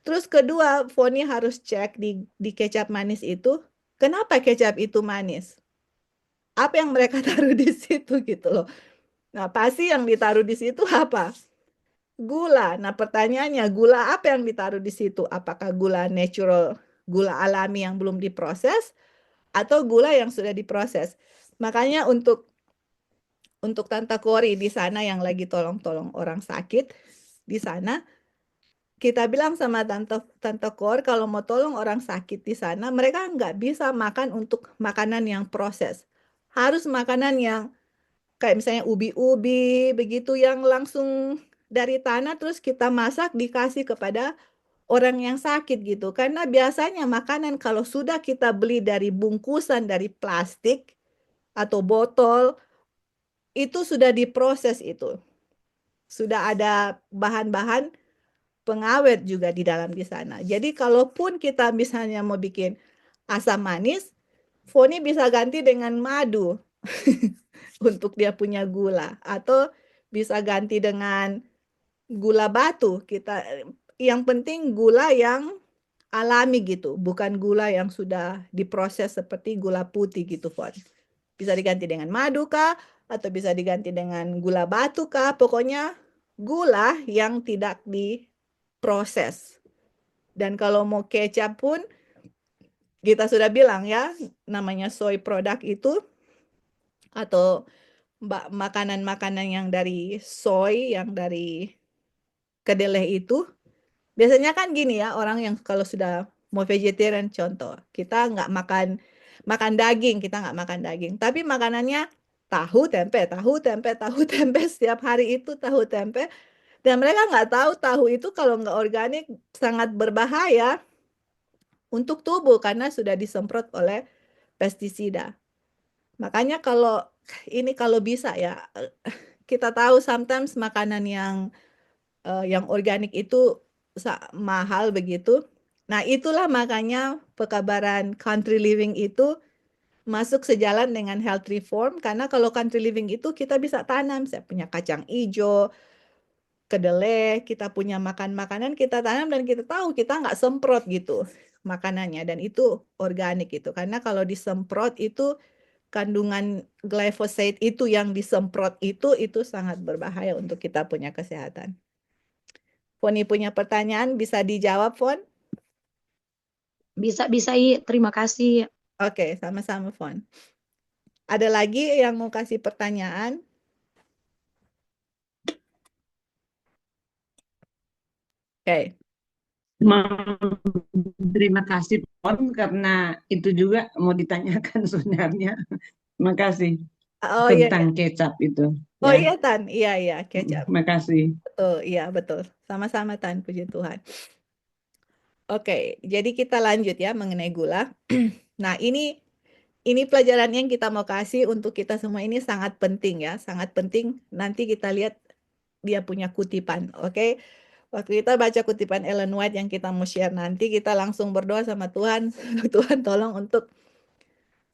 Terus kedua, Foni harus cek di kecap manis itu, kenapa kecap itu manis? Apa yang mereka taruh di situ gitu loh. Nah, pasti yang ditaruh di situ apa? Gula. Nah, pertanyaannya, gula apa yang ditaruh di situ? Apakah gula natural, gula alami yang belum diproses, atau gula yang sudah diproses? Makanya untuk Tante Kori di sana yang lagi tolong-tolong orang sakit di sana, kita bilang sama Tante Tante Kor kalau mau tolong orang sakit di sana, mereka nggak bisa makan untuk makanan yang proses. Harus makanan yang kayak misalnya ubi-ubi, begitu yang langsung dari tanah terus kita masak dikasih kepada orang yang sakit gitu. Karena biasanya makanan kalau sudah kita beli dari bungkusan dari plastik atau botol, itu sudah diproses itu. Sudah ada bahan-bahan pengawet juga di dalam di sana. Jadi kalaupun kita misalnya mau bikin asam manis, Foni bisa ganti dengan madu untuk dia punya gula atau bisa ganti dengan gula batu. Yang penting gula yang alami gitu, bukan gula yang sudah diproses seperti gula putih gitu, Fon. Bisa diganti dengan madu kah atau bisa diganti dengan gula batu kah? Pokoknya gula yang tidak diproses. Dan kalau mau kecap pun kita sudah bilang ya, namanya soy product itu atau makanan-makanan yang dari soy, yang dari kedelai itu, biasanya kan gini ya, orang yang kalau sudah mau vegetarian contoh, kita nggak makan makan daging, kita nggak makan daging, tapi makanannya tahu tempe, tahu tempe, tahu tempe setiap hari itu tahu tempe, dan mereka nggak tahu tahu itu kalau nggak organik sangat berbahaya untuk tubuh karena sudah disemprot oleh pestisida. Makanya kalau bisa ya kita tahu sometimes makanan yang organik itu mahal begitu. Nah, itulah makanya pekabaran country living itu masuk sejalan dengan health reform karena kalau country living itu kita bisa tanam, saya punya kacang hijau, kedelai, kita punya makan makanan kita tanam dan kita tahu kita nggak semprot gitu makanannya dan itu organik gitu. Karena kalau disemprot itu kandungan glyphosate itu yang disemprot itu sangat berbahaya untuk kita punya kesehatan. Foni punya pertanyaan bisa dijawab, Fon? Bisa I, terima kasih. Oke, sama-sama, Fon. Ada lagi yang mau kasih pertanyaan? Oke. Terima kasih Pon karena itu juga mau ditanyakan sebenarnya. Terima kasih Oh iya, tentang kecap itu. oh Ya, iya Tan, iya kecap. terima kasih. Betul, iya betul. Sama-sama Tan, puji Tuhan. Oke, jadi kita lanjut ya mengenai gula. Nah, ini pelajaran yang kita mau kasih untuk kita semua ini sangat penting ya, sangat penting. Nanti kita lihat dia punya kutipan, oke? Waktu kita baca kutipan Ellen White yang kita mau share nanti, kita langsung berdoa sama Tuhan, Tuhan tolong untuk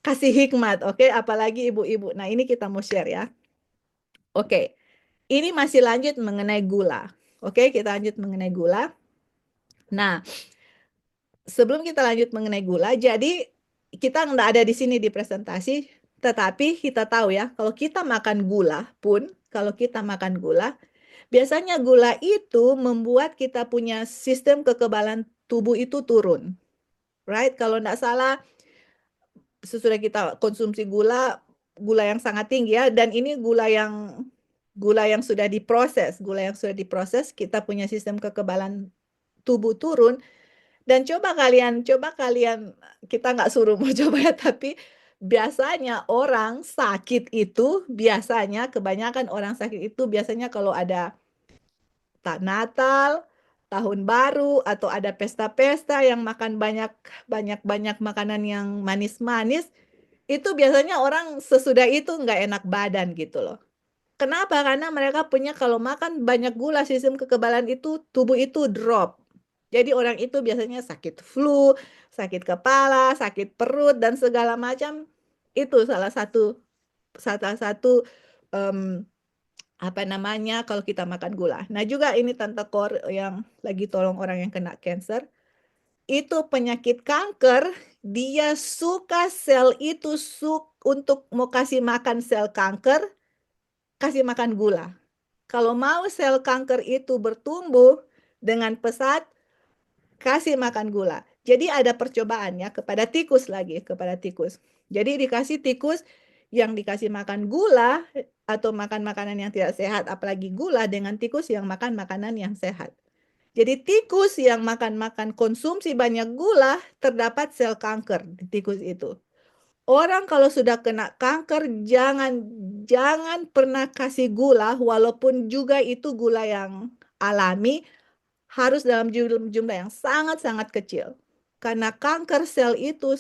kasih hikmat, oke? Apalagi ibu-ibu. Nah, ini kita mau share ya. Oke, ini masih lanjut mengenai gula. Oke, kita lanjut mengenai gula. Nah, sebelum kita lanjut mengenai gula, jadi kita nggak ada di sini di presentasi, tetapi kita tahu ya, kalau kita makan gula pun, kalau kita makan gula, biasanya gula itu membuat kita punya sistem kekebalan tubuh itu turun. Right? Kalau nggak salah, sesudah kita konsumsi gula yang sangat tinggi ya, dan ini gula yang sudah diproses, kita punya sistem kekebalan tubuh turun. Dan coba kalian, kita nggak suruh mau coba ya, tapi biasanya orang sakit itu, kebanyakan orang sakit itu biasanya kalau ada tak Natal, tahun baru atau ada pesta-pesta yang makan banyak makanan yang manis-manis, itu biasanya orang sesudah itu nggak enak badan gitu loh. Kenapa? Karena mereka punya kalau makan banyak gula, sistem kekebalan itu, tubuh itu drop. Jadi orang itu biasanya sakit flu, sakit kepala, sakit perut, dan segala macam. Itu salah satu apa namanya kalau kita makan gula. Nah juga ini Tante Kor yang lagi tolong orang yang kena cancer. Itu penyakit kanker, dia suka sel itu untuk mau kasih makan sel kanker, kasih makan gula. Kalau mau sel kanker itu bertumbuh dengan pesat, kasih makan gula. Jadi ada percobaan ya kepada tikus lagi, kepada tikus. Jadi dikasih tikus yang dikasih makan gula atau makan makanan yang tidak sehat, apalagi gula dengan tikus yang makan makanan yang sehat. Jadi tikus yang makan konsumsi banyak gula, terdapat sel kanker di tikus itu. Orang kalau sudah kena kanker jangan pernah kasih gula, walaupun juga itu gula yang alami, harus dalam jumlah yang sangat-sangat kecil. Karena kanker sel itu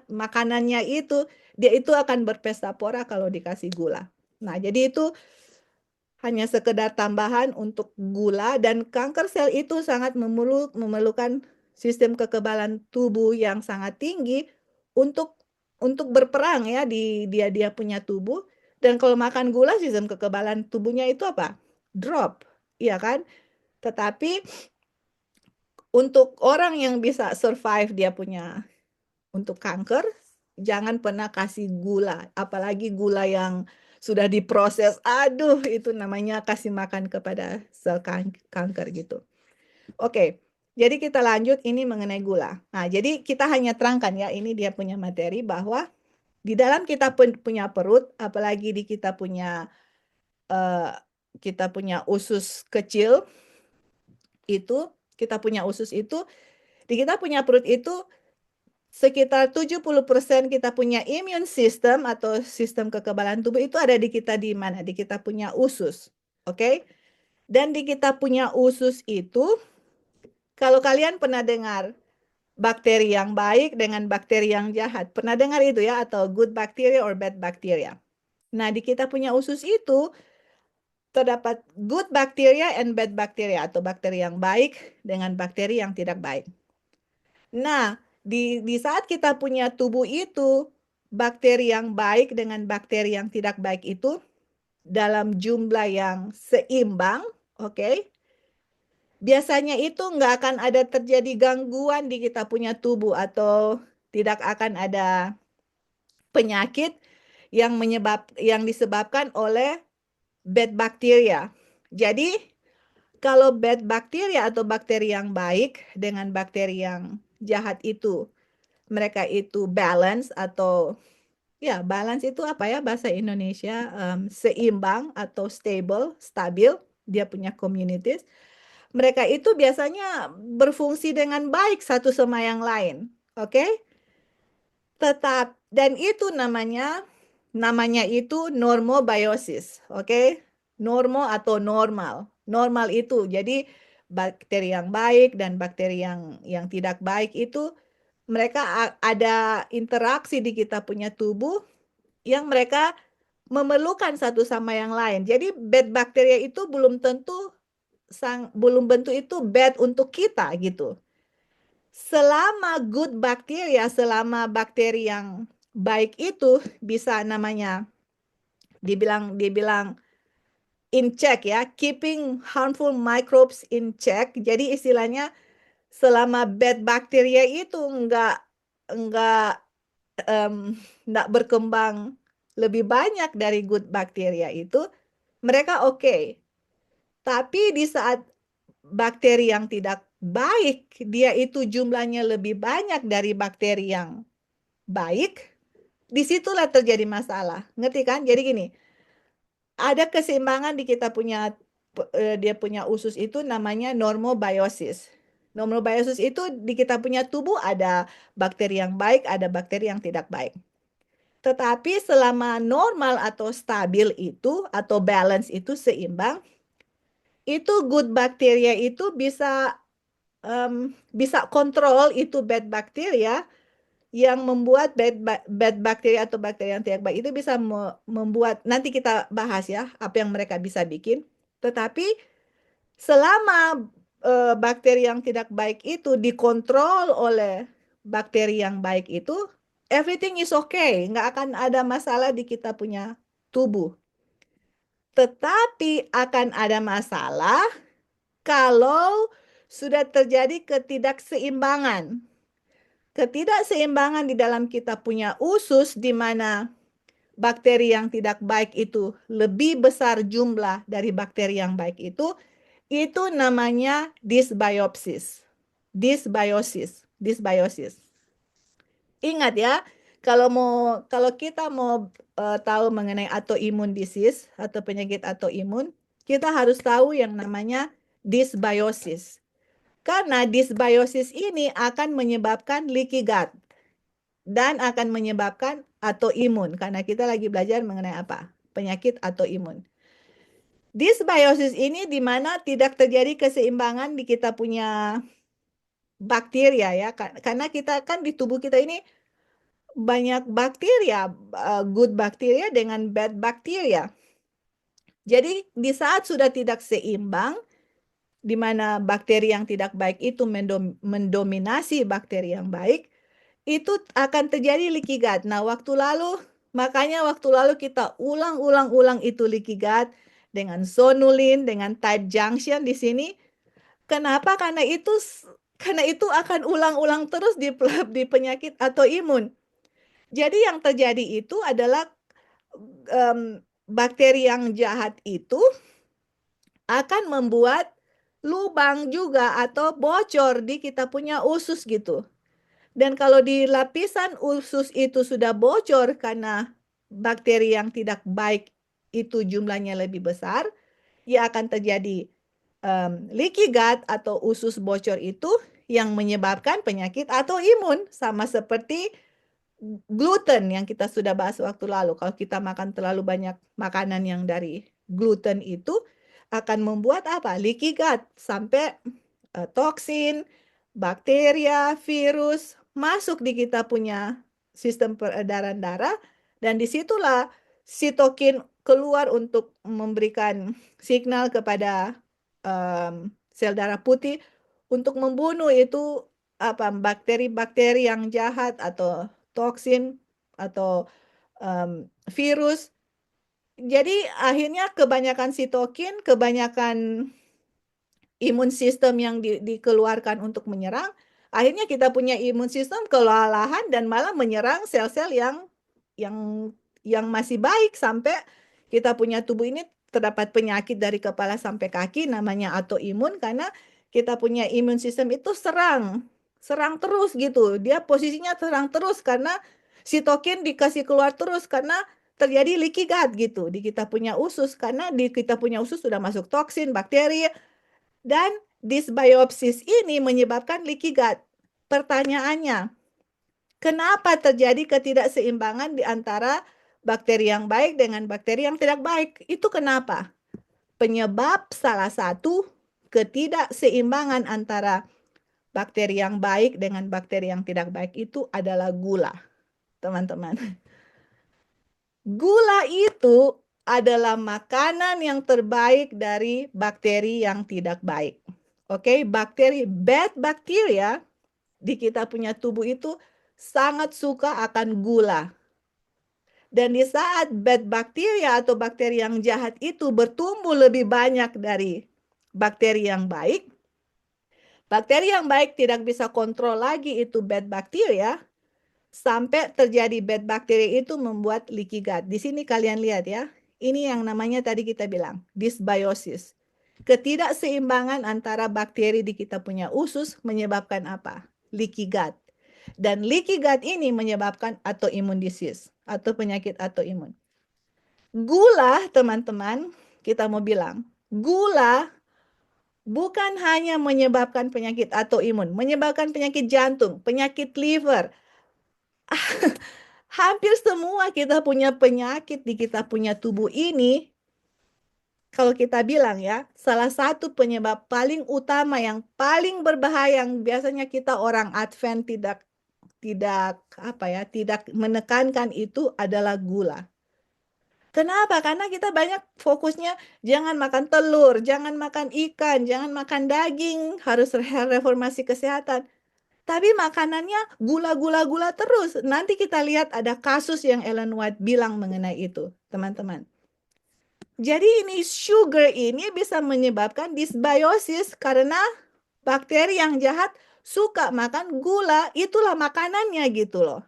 makanannya itu, dia itu akan berpesta pora kalau dikasih gula. Nah, jadi itu hanya sekedar tambahan untuk gula, dan kanker sel itu sangat memerlukan sistem kekebalan tubuh yang sangat tinggi untuk berperang ya di dia punya tubuh. Dan kalau makan gula, sistem kekebalan tubuhnya itu apa? Drop, iya kan? Tetapi untuk orang yang bisa survive dia punya untuk kanker, jangan pernah kasih gula, apalagi gula yang sudah diproses. Aduh, itu namanya kasih makan kepada sel kanker gitu. Oke, jadi kita lanjut ini mengenai gula. Nah, jadi kita hanya terangkan ya, ini dia punya materi bahwa di dalam kita punya perut, apalagi di kita punya usus kecil itu, kita punya usus itu, di kita punya perut itu sekitar 70% kita punya immune system atau sistem kekebalan tubuh itu ada di kita di mana? Di kita punya usus. Oke? Dan di kita punya usus itu, kalau kalian pernah dengar bakteri yang baik dengan bakteri yang jahat, pernah dengar itu ya? Atau good bacteria or bad bacteria. Nah, di kita punya usus itu terdapat good bacteria and bad bacteria, atau bakteri yang baik dengan bakteri yang tidak baik. Nah, di saat kita punya tubuh itu, bakteri yang baik dengan bakteri yang tidak baik itu dalam jumlah yang seimbang, oke? Biasanya itu nggak akan ada terjadi gangguan di kita punya tubuh, atau tidak akan ada penyakit yang disebabkan oleh bad bacteria. Jadi, kalau bad bacteria atau bakteri yang baik dengan bakteri yang jahat itu, mereka itu balance, atau ya balance itu apa ya bahasa Indonesia, seimbang atau stabil, dia punya communities. Mereka itu biasanya berfungsi dengan baik satu sama yang lain, oke? Dan itu namanya itu normobiosis, oke? Normo atau normal. Normal itu jadi bakteri yang baik dan bakteri yang tidak baik itu mereka ada interaksi di kita punya tubuh yang mereka memerlukan satu sama yang lain. Jadi bad bakteria itu belum tentu itu bad untuk kita gitu. Selama good bacteria, selama bakteri yang baik itu bisa namanya dibilang in check ya, keeping harmful microbes in check. Jadi istilahnya selama bad bacteria itu enggak berkembang lebih banyak dari good bacteria itu, mereka oke. Tapi di saat bakteri yang tidak baik, dia itu jumlahnya lebih banyak dari bakteri yang baik, disitulah terjadi masalah. Ngerti kan? Jadi gini, ada keseimbangan di kita punya, dia punya usus itu namanya normobiosis. Normobiosis itu di kita punya tubuh ada bakteri yang baik, ada bakteri yang tidak baik. Tetapi selama normal atau stabil itu, atau balance itu seimbang, itu good bacteria itu bisa bisa kontrol itu bad bacteria yang membuat bad bacteria atau bakteri yang tidak baik itu bisa membuat, nanti kita bahas ya apa yang mereka bisa bikin. Tetapi selama bakteri yang tidak baik itu dikontrol oleh bakteri yang baik itu, everything is okay, nggak akan ada masalah di kita punya tubuh. Tetapi akan ada masalah kalau sudah terjadi ketidakseimbangan. Ketidakseimbangan di dalam kita punya usus, di mana bakteri yang tidak baik itu lebih besar jumlah dari bakteri yang baik itu namanya dysbiosis. Dysbiosis. Ingat ya, kalau kita mau tahu mengenai autoimmune disease atau penyakit autoimun, kita harus tahu yang namanya dysbiosis. Karena dysbiosis ini akan menyebabkan leaky gut dan akan menyebabkan autoimun, karena kita lagi belajar mengenai apa? Penyakit autoimun. Dysbiosis ini di mana tidak terjadi keseimbangan di kita punya bakteria ya, karena kita kan di tubuh kita ini banyak bakteria, good bacteria dengan bad bacteria. Jadi di saat sudah tidak seimbang, di mana bakteri yang tidak baik itu mendominasi bakteri yang baik, itu akan terjadi leaky gut. Nah, makanya waktu lalu kita ulang-ulang itu leaky gut dengan sonulin, dengan tight junction di sini. Kenapa? Karena itu akan ulang-ulang terus di penyakit autoimun. Jadi yang terjadi itu adalah bakteri yang jahat itu akan membuat lubang juga atau bocor di kita punya usus gitu. Dan kalau di lapisan usus itu sudah bocor karena bakteri yang tidak baik itu jumlahnya lebih besar, ya akan terjadi leaky gut atau usus bocor itu yang menyebabkan penyakit autoimun, sama seperti gluten yang kita sudah bahas waktu lalu. Kalau kita makan terlalu banyak makanan yang dari gluten itu akan membuat apa? Leaky gut, sampai toksin, bakteria, virus masuk di kita punya sistem peredaran darah, dan disitulah sitokin keluar untuk memberikan signal kepada sel darah putih untuk membunuh itu apa, bakteri-bakteri yang jahat atau toksin atau virus. Jadi akhirnya kebanyakan sitokin, kebanyakan imun sistem yang dikeluarkan untuk menyerang, akhirnya kita punya imun sistem kelelahan dan malah menyerang sel-sel yang masih baik, sampai kita punya tubuh ini terdapat penyakit dari kepala sampai kaki namanya autoimun, karena kita punya imun sistem itu serang terus gitu. Dia posisinya serang terus karena sitokin dikasih keluar terus, karena terjadi leaky gut gitu di kita punya usus, karena di kita punya usus sudah masuk toksin, bakteri, dan dysbiosis ini menyebabkan leaky gut. Pertanyaannya, kenapa terjadi ketidakseimbangan di antara bakteri yang baik dengan bakteri yang tidak baik? Itu kenapa? Penyebab salah satu ketidakseimbangan antara bakteri yang baik dengan bakteri yang tidak baik itu adalah gula, teman-teman. Gula itu adalah makanan yang terbaik dari bakteri yang tidak baik. Oke, bad bacteria di kita punya tubuh itu sangat suka akan gula. Dan di saat bad bacteria atau bakteri yang jahat itu bertumbuh lebih banyak dari bakteri yang baik tidak bisa kontrol lagi itu bad bacteria, sampai terjadi bad bacteria itu membuat leaky gut. Di sini kalian lihat ya, ini yang namanya tadi kita bilang dysbiosis. Ketidakseimbangan antara bakteri di kita punya usus menyebabkan apa? Leaky gut. Dan leaky gut ini menyebabkan autoimmune disease atau penyakit autoimun. Gula, teman-teman, kita mau bilang, gula bukan hanya menyebabkan penyakit autoimun, menyebabkan penyakit jantung, penyakit liver. Hampir semua kita punya penyakit di kita punya tubuh ini kalau kita bilang ya, salah satu penyebab paling utama yang paling berbahaya yang biasanya kita orang Advent tidak menekankan itu adalah gula. Kenapa? Karena kita banyak fokusnya jangan makan telur, jangan makan ikan, jangan makan daging, harus reformasi kesehatan. Tapi makanannya gula terus. Nanti kita lihat ada kasus yang Ellen White bilang mengenai itu, teman-teman. Jadi ini sugar ini bisa menyebabkan dysbiosis karena bakteri yang jahat suka makan gula, itulah makanannya gitu loh.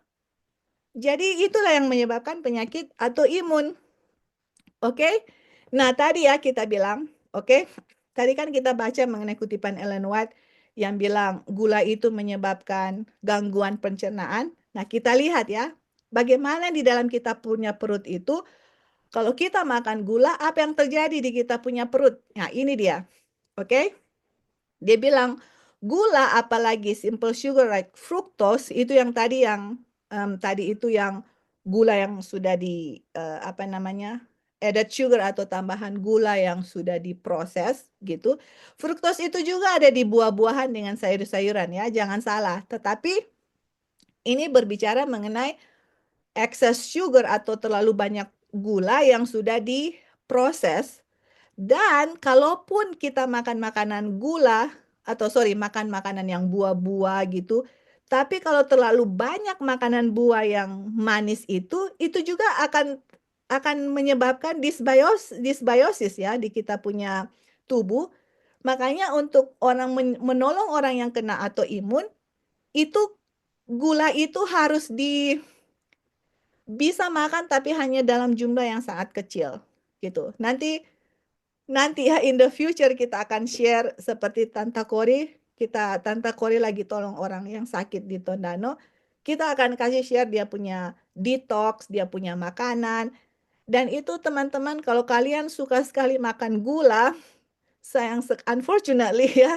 Jadi itulah yang menyebabkan penyakit autoimun. Oke? Nah, tadi ya kita bilang, oke? Tadi kan kita baca mengenai kutipan Ellen White yang bilang gula itu menyebabkan gangguan pencernaan. Nah, kita lihat ya, bagaimana di dalam kita punya perut itu, kalau kita makan gula, apa yang terjadi di kita punya perut? Nah, ini dia. Oke? Dia bilang, gula apalagi simple sugar like fructose, itu yang tadi itu yang gula yang sudah added sugar atau tambahan gula yang sudah diproses gitu. Fructose itu juga ada di buah-buahan dengan sayur-sayuran ya, jangan salah. Tetapi ini berbicara mengenai excess sugar atau terlalu banyak gula yang sudah diproses. Dan kalaupun kita makan makanan gula makan makanan yang buah-buah gitu, tapi kalau terlalu banyak makanan buah yang manis itu juga akan menyebabkan dysbiosis ya di kita punya tubuh. Makanya untuk menolong orang yang kena autoimun itu gula itu harus bisa makan tapi hanya dalam jumlah yang sangat kecil gitu. Nanti ya in the future kita akan share seperti Tante Kori lagi tolong orang yang sakit di Tondano. Kita akan kasih share dia punya detox, dia punya makanan. Dan itu teman-teman kalau kalian suka sekali makan gula, unfortunately ya,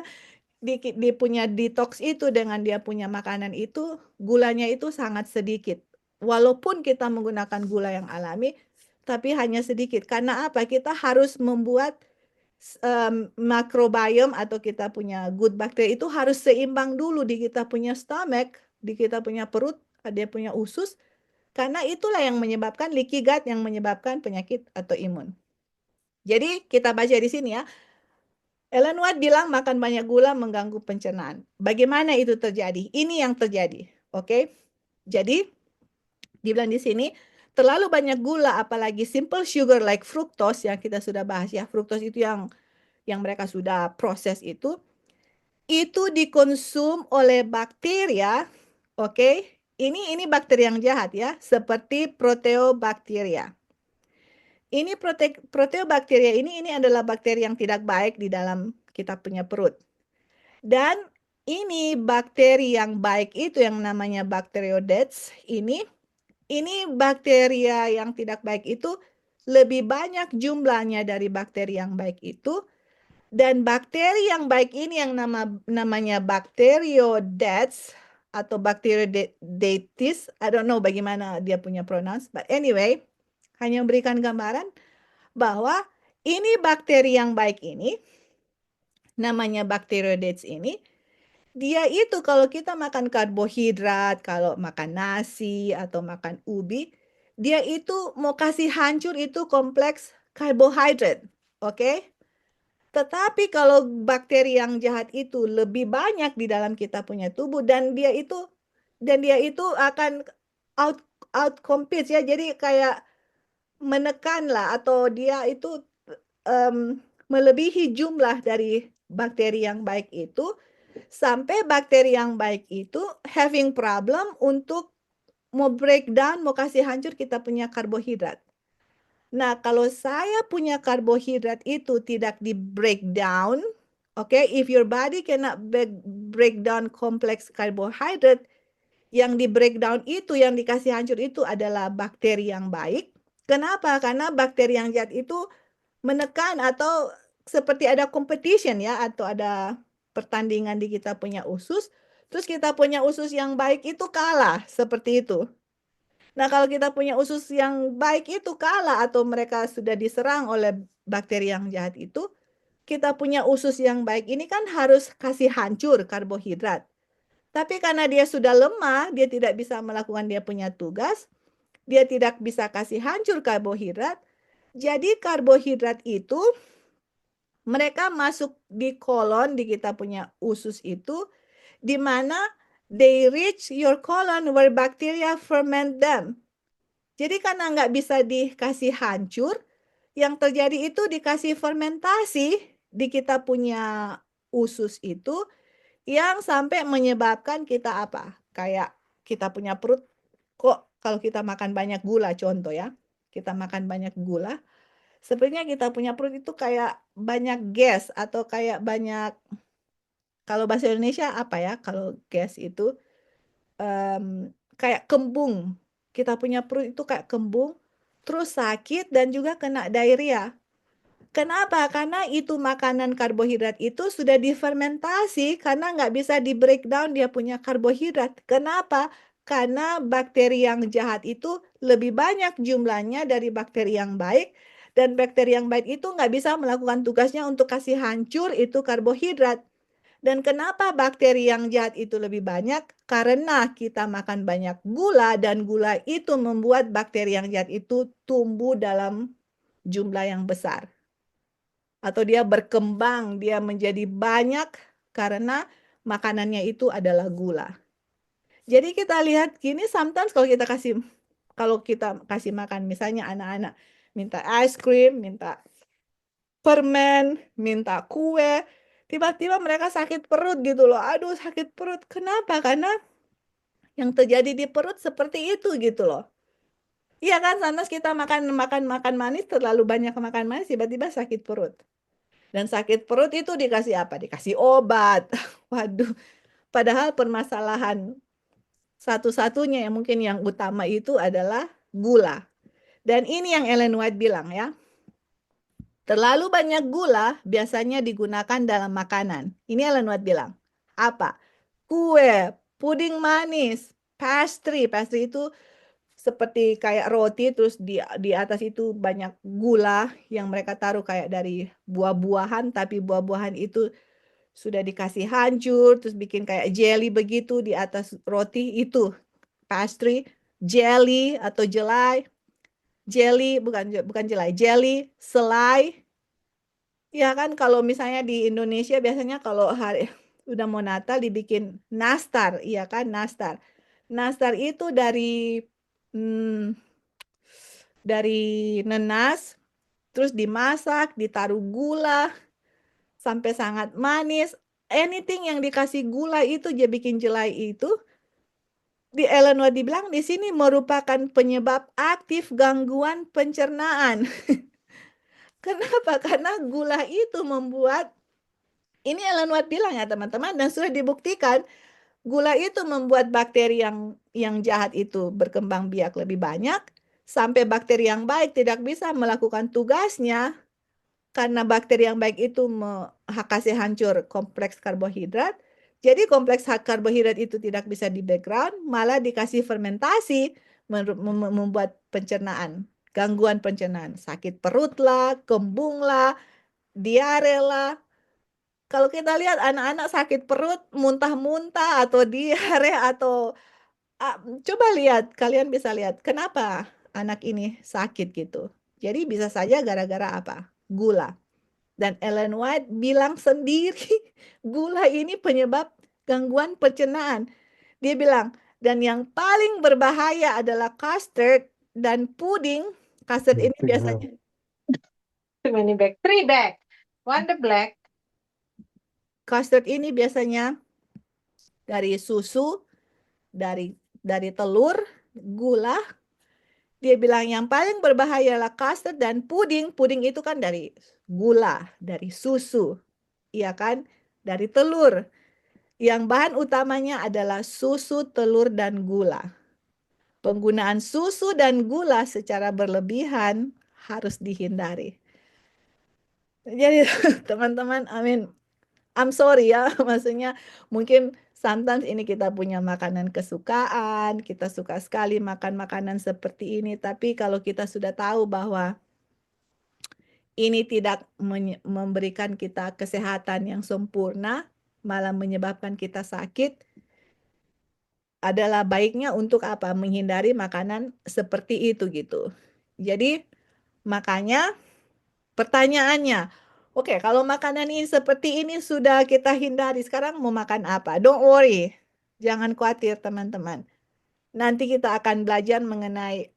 di punya detox itu dengan dia punya makanan itu, gulanya itu sangat sedikit. Walaupun kita menggunakan gula yang alami, tapi hanya sedikit. Karena apa? Kita harus membuat microbiome atau kita punya good bakteri itu harus seimbang dulu di kita punya stomach, di kita punya perut, dia punya usus, karena itulah yang menyebabkan leaky gut yang menyebabkan penyakit autoimun. Jadi kita baca di sini ya. Ellen White bilang makan banyak gula mengganggu pencernaan. Bagaimana itu terjadi? Ini yang terjadi, oke? Jadi dibilang di sini terlalu banyak gula apalagi simple sugar like fructose yang kita sudah bahas ya. Fructose itu yang mereka sudah proses itu dikonsum oleh bakteri ya. Oke. Ini bakteri yang jahat ya, seperti Proteobacteria. Ini Proteobacteria ini adalah bakteri yang tidak baik di dalam kita punya perut. Dan ini bakteri yang baik itu yang namanya Bacteroidetes ini bakteria yang tidak baik itu lebih banyak jumlahnya dari bakteri yang baik itu. Dan bakteri yang baik ini yang namanya Bacteroidetes atau Bacteroidetes, I don't know bagaimana dia punya pronounce, but anyway, hanya memberikan gambaran bahwa ini bakteri yang baik ini, namanya Bacteroidetes ini, dia itu kalau kita makan karbohidrat, kalau makan nasi atau makan ubi, dia itu mau kasih hancur itu kompleks karbohidrat, oke? Tetapi kalau bakteri yang jahat itu lebih banyak di dalam kita punya tubuh dan dia itu akan out compete ya, jadi kayak menekan lah atau dia itu melebihi jumlah dari bakteri yang baik itu sampai bakteri yang baik itu having problem untuk mau breakdown, mau kasih hancur kita punya karbohidrat. Nah, kalau saya punya karbohidrat itu tidak di breakdown, okay, if your body cannot break down complex carbohydrate, yang di breakdown itu, yang dikasih hancur itu adalah bakteri yang baik. Kenapa? Karena bakteri yang jahat itu menekan atau seperti ada competition ya, atau ada pertandingan di kita punya usus, terus kita punya usus yang baik itu kalah, seperti itu. Nah, kalau kita punya usus yang baik itu kalah atau mereka sudah diserang oleh bakteri yang jahat itu, kita punya usus yang baik ini kan harus kasih hancur karbohidrat. Tapi karena dia sudah lemah, dia tidak bisa melakukan dia punya tugas, dia tidak bisa kasih hancur karbohidrat. Jadi karbohidrat itu mereka masuk di kolon di kita punya usus itu, di mana they reach your colon where bacteria ferment them. Jadi karena nggak bisa dikasih hancur, yang terjadi itu dikasih fermentasi di kita punya usus itu, yang sampai menyebabkan kita apa? Kayak kita punya perut, kok kalau kita makan banyak gula, contoh ya. Kita makan banyak gula, sepertinya kita punya perut itu kayak banyak gas atau kayak banyak, kalau bahasa Indonesia apa ya? Kalau gas itu kayak kembung. Kita punya perut itu kayak kembung, terus sakit dan juga kena diarrhea. Kenapa? Karena itu makanan karbohidrat itu sudah difermentasi karena nggak bisa di breakdown dia punya karbohidrat. Kenapa? Karena bakteri yang jahat itu lebih banyak jumlahnya dari bakteri yang baik. Dan bakteri yang baik itu nggak bisa melakukan tugasnya untuk kasih hancur itu karbohidrat. Dan kenapa bakteri yang jahat itu lebih banyak? Karena kita makan banyak gula dan gula itu membuat bakteri yang jahat itu tumbuh dalam jumlah yang besar. Atau dia berkembang, dia menjadi banyak karena makanannya itu adalah gula. Jadi kita lihat gini, sometimes kalau kita kasih makan, misalnya anak-anak minta es krim, minta permen, minta kue, tiba-tiba mereka sakit perut gitu loh. Aduh, sakit perut. Kenapa? Karena yang terjadi di perut seperti itu gitu loh. Iya kan, sometimes kita makan manis, terlalu banyak makan manis, tiba-tiba sakit perut. Dan sakit perut itu dikasih apa? Dikasih obat. Waduh, padahal permasalahan satu-satunya yang mungkin yang utama itu adalah gula. Dan ini yang Ellen White bilang ya. Terlalu banyak gula biasanya digunakan dalam makanan. Ini Ellen White bilang. Apa? Kue, puding manis, pastry. Pastry itu seperti kayak roti, terus di atas itu banyak gula yang mereka taruh kayak dari buah-buahan, tapi buah-buahan itu sudah dikasih hancur, terus bikin kayak jelly begitu di atas roti itu. Pastry, jelly atau jelai. Jelly, bukan jelai, jelly, selai. Ya kan, kalau misalnya di Indonesia biasanya kalau hari udah mau Natal dibikin nastar, iya kan, nastar. Nastar itu dari nenas, terus dimasak, ditaruh gula sampai sangat manis. Anything yang dikasih gula itu dia bikin jelai itu, di Ellen White dibilang di sini merupakan penyebab aktif gangguan pencernaan. Kenapa? Karena gula itu membuat, ini Ellen White bilang ya teman-teman, dan sudah dibuktikan gula itu membuat bakteri yang jahat itu berkembang biak lebih banyak, sampai bakteri yang baik tidak bisa melakukan tugasnya karena bakteri yang baik itu kasih hancur kompleks karbohidrat. Jadi kompleks karbohidrat itu tidak bisa di background, malah dikasih fermentasi, membuat pencernaan, gangguan pencernaan, sakit perut lah, kembung lah, diare lah. Kalau kita lihat anak-anak sakit perut, muntah-muntah atau diare atau coba lihat, kalian bisa lihat kenapa anak ini sakit gitu. Jadi bisa saja gara-gara apa? Gula. Dan Ellen White bilang sendiri gula ini penyebab gangguan pencernaan. Dia bilang, dan yang paling berbahaya adalah custard dan puding. Custard ini biasanya Too many bag. 3 bag. One the black. custard ini biasanya dari susu, dari telur, gula. Dia bilang yang paling berbahaya adalah custard dan puding. Puding itu kan dari gula, dari susu, iya kan? Dari telur. Yang bahan utamanya adalah susu, telur, dan gula. Penggunaan susu dan gula secara berlebihan harus dihindari. Jadi teman-teman, I'm sorry ya, maksudnya mungkin sometimes ini kita punya makanan kesukaan, kita suka sekali makan makanan seperti ini, tapi kalau kita sudah tahu bahwa ini tidak memberikan kita kesehatan yang sempurna, malah menyebabkan kita sakit, adalah baiknya untuk apa? Menghindari makanan seperti itu gitu. Jadi makanya pertanyaannya, oke, kalau makanan ini seperti ini sudah kita hindari, sekarang mau makan apa? Don't worry, jangan khawatir teman-teman. Nanti kita akan belajar mengenai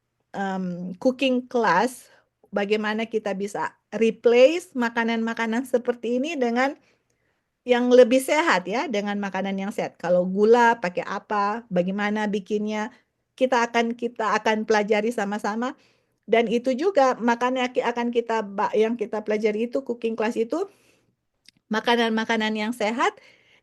cooking class, bagaimana kita bisa replace makanan-makanan seperti ini dengan yang lebih sehat ya, dengan makanan yang sehat. Kalau gula pakai apa, bagaimana bikinnya, kita akan pelajari sama-sama. Dan itu juga makanan yang kita pelajari itu cooking class itu makanan-makanan yang sehat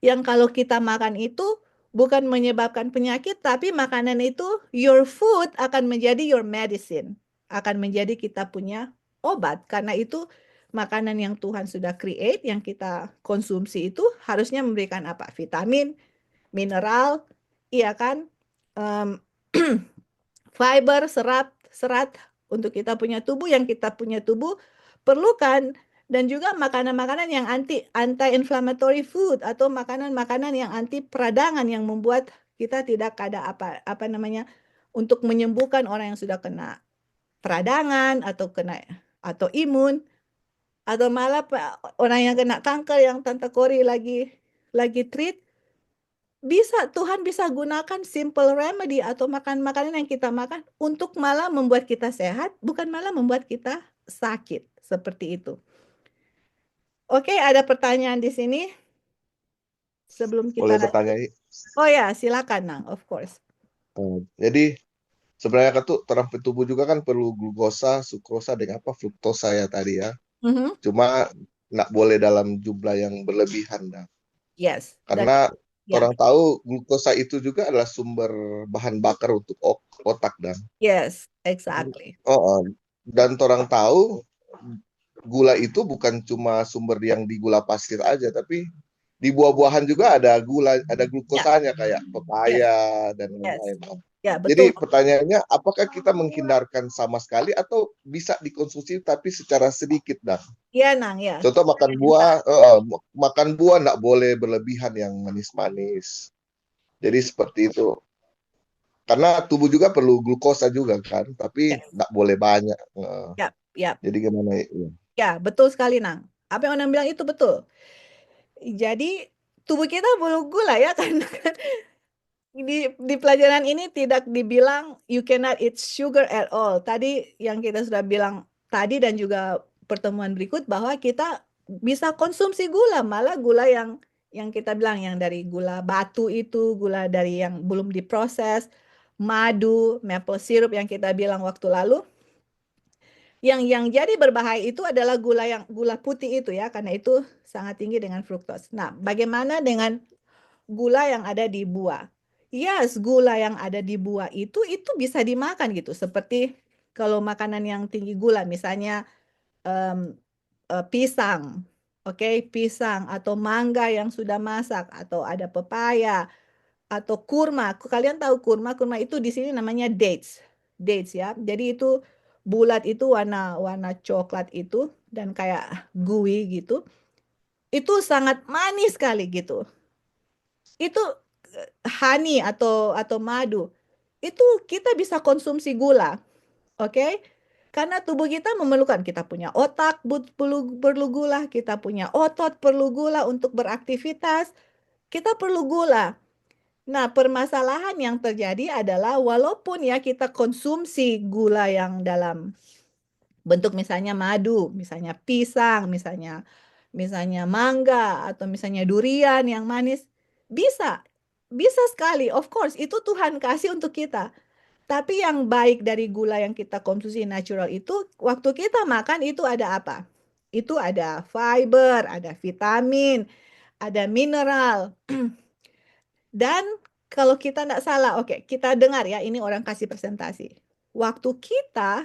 yang kalau kita makan itu bukan menyebabkan penyakit, tapi makanan itu your food akan menjadi your medicine, akan menjadi kita punya obat. Karena itu makanan yang Tuhan sudah create, yang kita konsumsi itu harusnya memberikan apa? Vitamin, mineral, iya kan? Em, fiber, serat untuk kita punya tubuh, yang kita punya tubuh perlukan. Dan juga makanan-makanan yang anti-inflammatory food atau makanan-makanan yang anti peradangan yang membuat kita tidak ada apa namanya untuk menyembuhkan orang yang sudah kena peradangan atau imun atau malah orang yang kena kanker yang Tante Kori lagi treat. Tuhan bisa gunakan simple remedy atau makanan yang kita makan untuk malah membuat kita sehat, bukan malah membuat kita sakit. Seperti itu. Oke, ada pertanyaan di sini sebelum kita Boleh lanjut. bertanya, I? Oh ya, silakan, Nang, of course. Jadi sebenarnya kan tuh orang tubuh juga kan perlu glukosa, sukrosa dengan apa fruktosa ya tadi ya. Mhm. Cuma nggak boleh dalam jumlah yang berlebihan dah. Yes. Karena ya, orang tahu glukosa itu juga adalah sumber bahan bakar untuk otak dan yes, exactly. dan orang tahu gula itu bukan cuma sumber yang di gula pasir aja, tapi di buah-buahan juga ada glukosanya kayak pepaya dan lain-lain. Ya, Jadi betul. pertanyaannya, apakah kita menghindarkan sama sekali atau bisa dikonsumsi tapi secara sedikit, Dan? Iya, Nang, ya. Contoh makan buah nggak boleh berlebihan yang manis-manis. Jadi seperti itu. Karena tubuh juga perlu glukosa juga kan, tapi nggak boleh banyak. Ya. Jadi gimana? Ya, betul sekali, Nang. Apa yang Nang bilang itu betul. Jadi tubuh kita perlu gula ya, karena kan di pelajaran ini tidak dibilang you cannot eat sugar at all. Tadi yang kita sudah bilang tadi dan juga pertemuan berikut bahwa kita bisa konsumsi gula, malah gula yang kita bilang yang dari gula batu itu, gula dari yang belum diproses, madu, maple syrup yang kita bilang waktu lalu. Yang jadi berbahaya itu adalah gula putih itu ya, karena itu sangat tinggi dengan fruktos. Nah, bagaimana dengan gula yang ada di buah? Yes, gula yang ada di buah itu bisa dimakan gitu. Seperti kalau makanan yang tinggi gula, misalnya pisang, pisang atau mangga yang sudah masak, atau ada pepaya, atau kurma. Kalian tahu kurma? Kurma itu di sini namanya dates ya. Jadi itu bulat itu warna coklat itu dan kayak gooey gitu. Itu sangat manis sekali gitu. Itu honey atau madu. Itu kita bisa konsumsi gula. Oke? Karena tubuh kita memerlukan, kita punya otak perlu gula, kita punya otot perlu gula untuk beraktivitas. Kita perlu gula. Nah, permasalahan yang terjadi adalah walaupun ya kita konsumsi gula yang dalam bentuk misalnya madu, misalnya pisang, misalnya mangga atau misalnya durian yang manis, bisa sekali, of course, itu Tuhan kasih untuk kita. Tapi yang baik dari gula yang kita konsumsi natural itu, waktu kita makan itu ada apa? Itu ada fiber, ada vitamin, ada mineral. Dan kalau kita tidak salah, kita dengar ya, ini orang kasih presentasi. Waktu kita,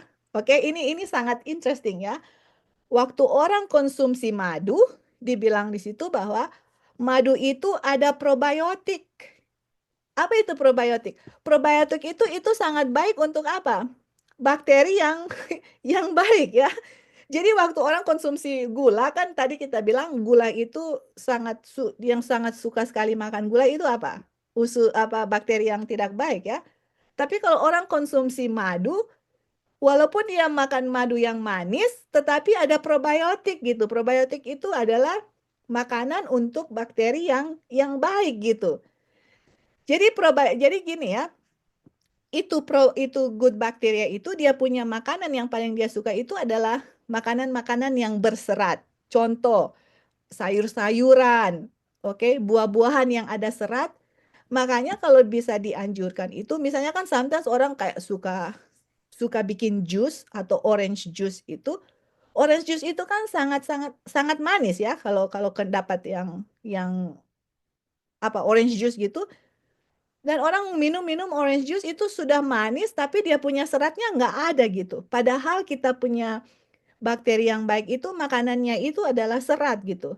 ini sangat interesting ya. Waktu orang konsumsi madu, dibilang di situ bahwa madu itu ada probiotik. Apa itu probiotik? Probiotik itu sangat baik untuk apa? Bakteri yang baik ya. Jadi waktu orang konsumsi gula kan tadi kita bilang gula itu yang sangat suka sekali makan gula itu apa? Bakteri yang tidak baik ya. Tapi kalau orang konsumsi madu, walaupun dia makan madu yang manis, tetapi ada probiotik gitu. Probiotik itu adalah makanan untuk bakteri yang baik gitu. Jadi gini ya, itu good bacteria itu dia punya makanan yang paling dia suka itu adalah makanan-makanan yang berserat. Contoh, sayur-sayuran, oke, buah-buahan yang ada serat. Makanya kalau bisa dianjurkan itu, misalnya kan sometimes orang kayak suka bikin jus atau orange juice itu. Orange juice itu kan sangat manis ya kalau kalau dapat yang orange juice gitu. Dan orang minum orange juice itu sudah manis, tapi dia punya seratnya nggak ada gitu. Padahal kita punya bakteri yang baik itu makanannya itu adalah serat gitu.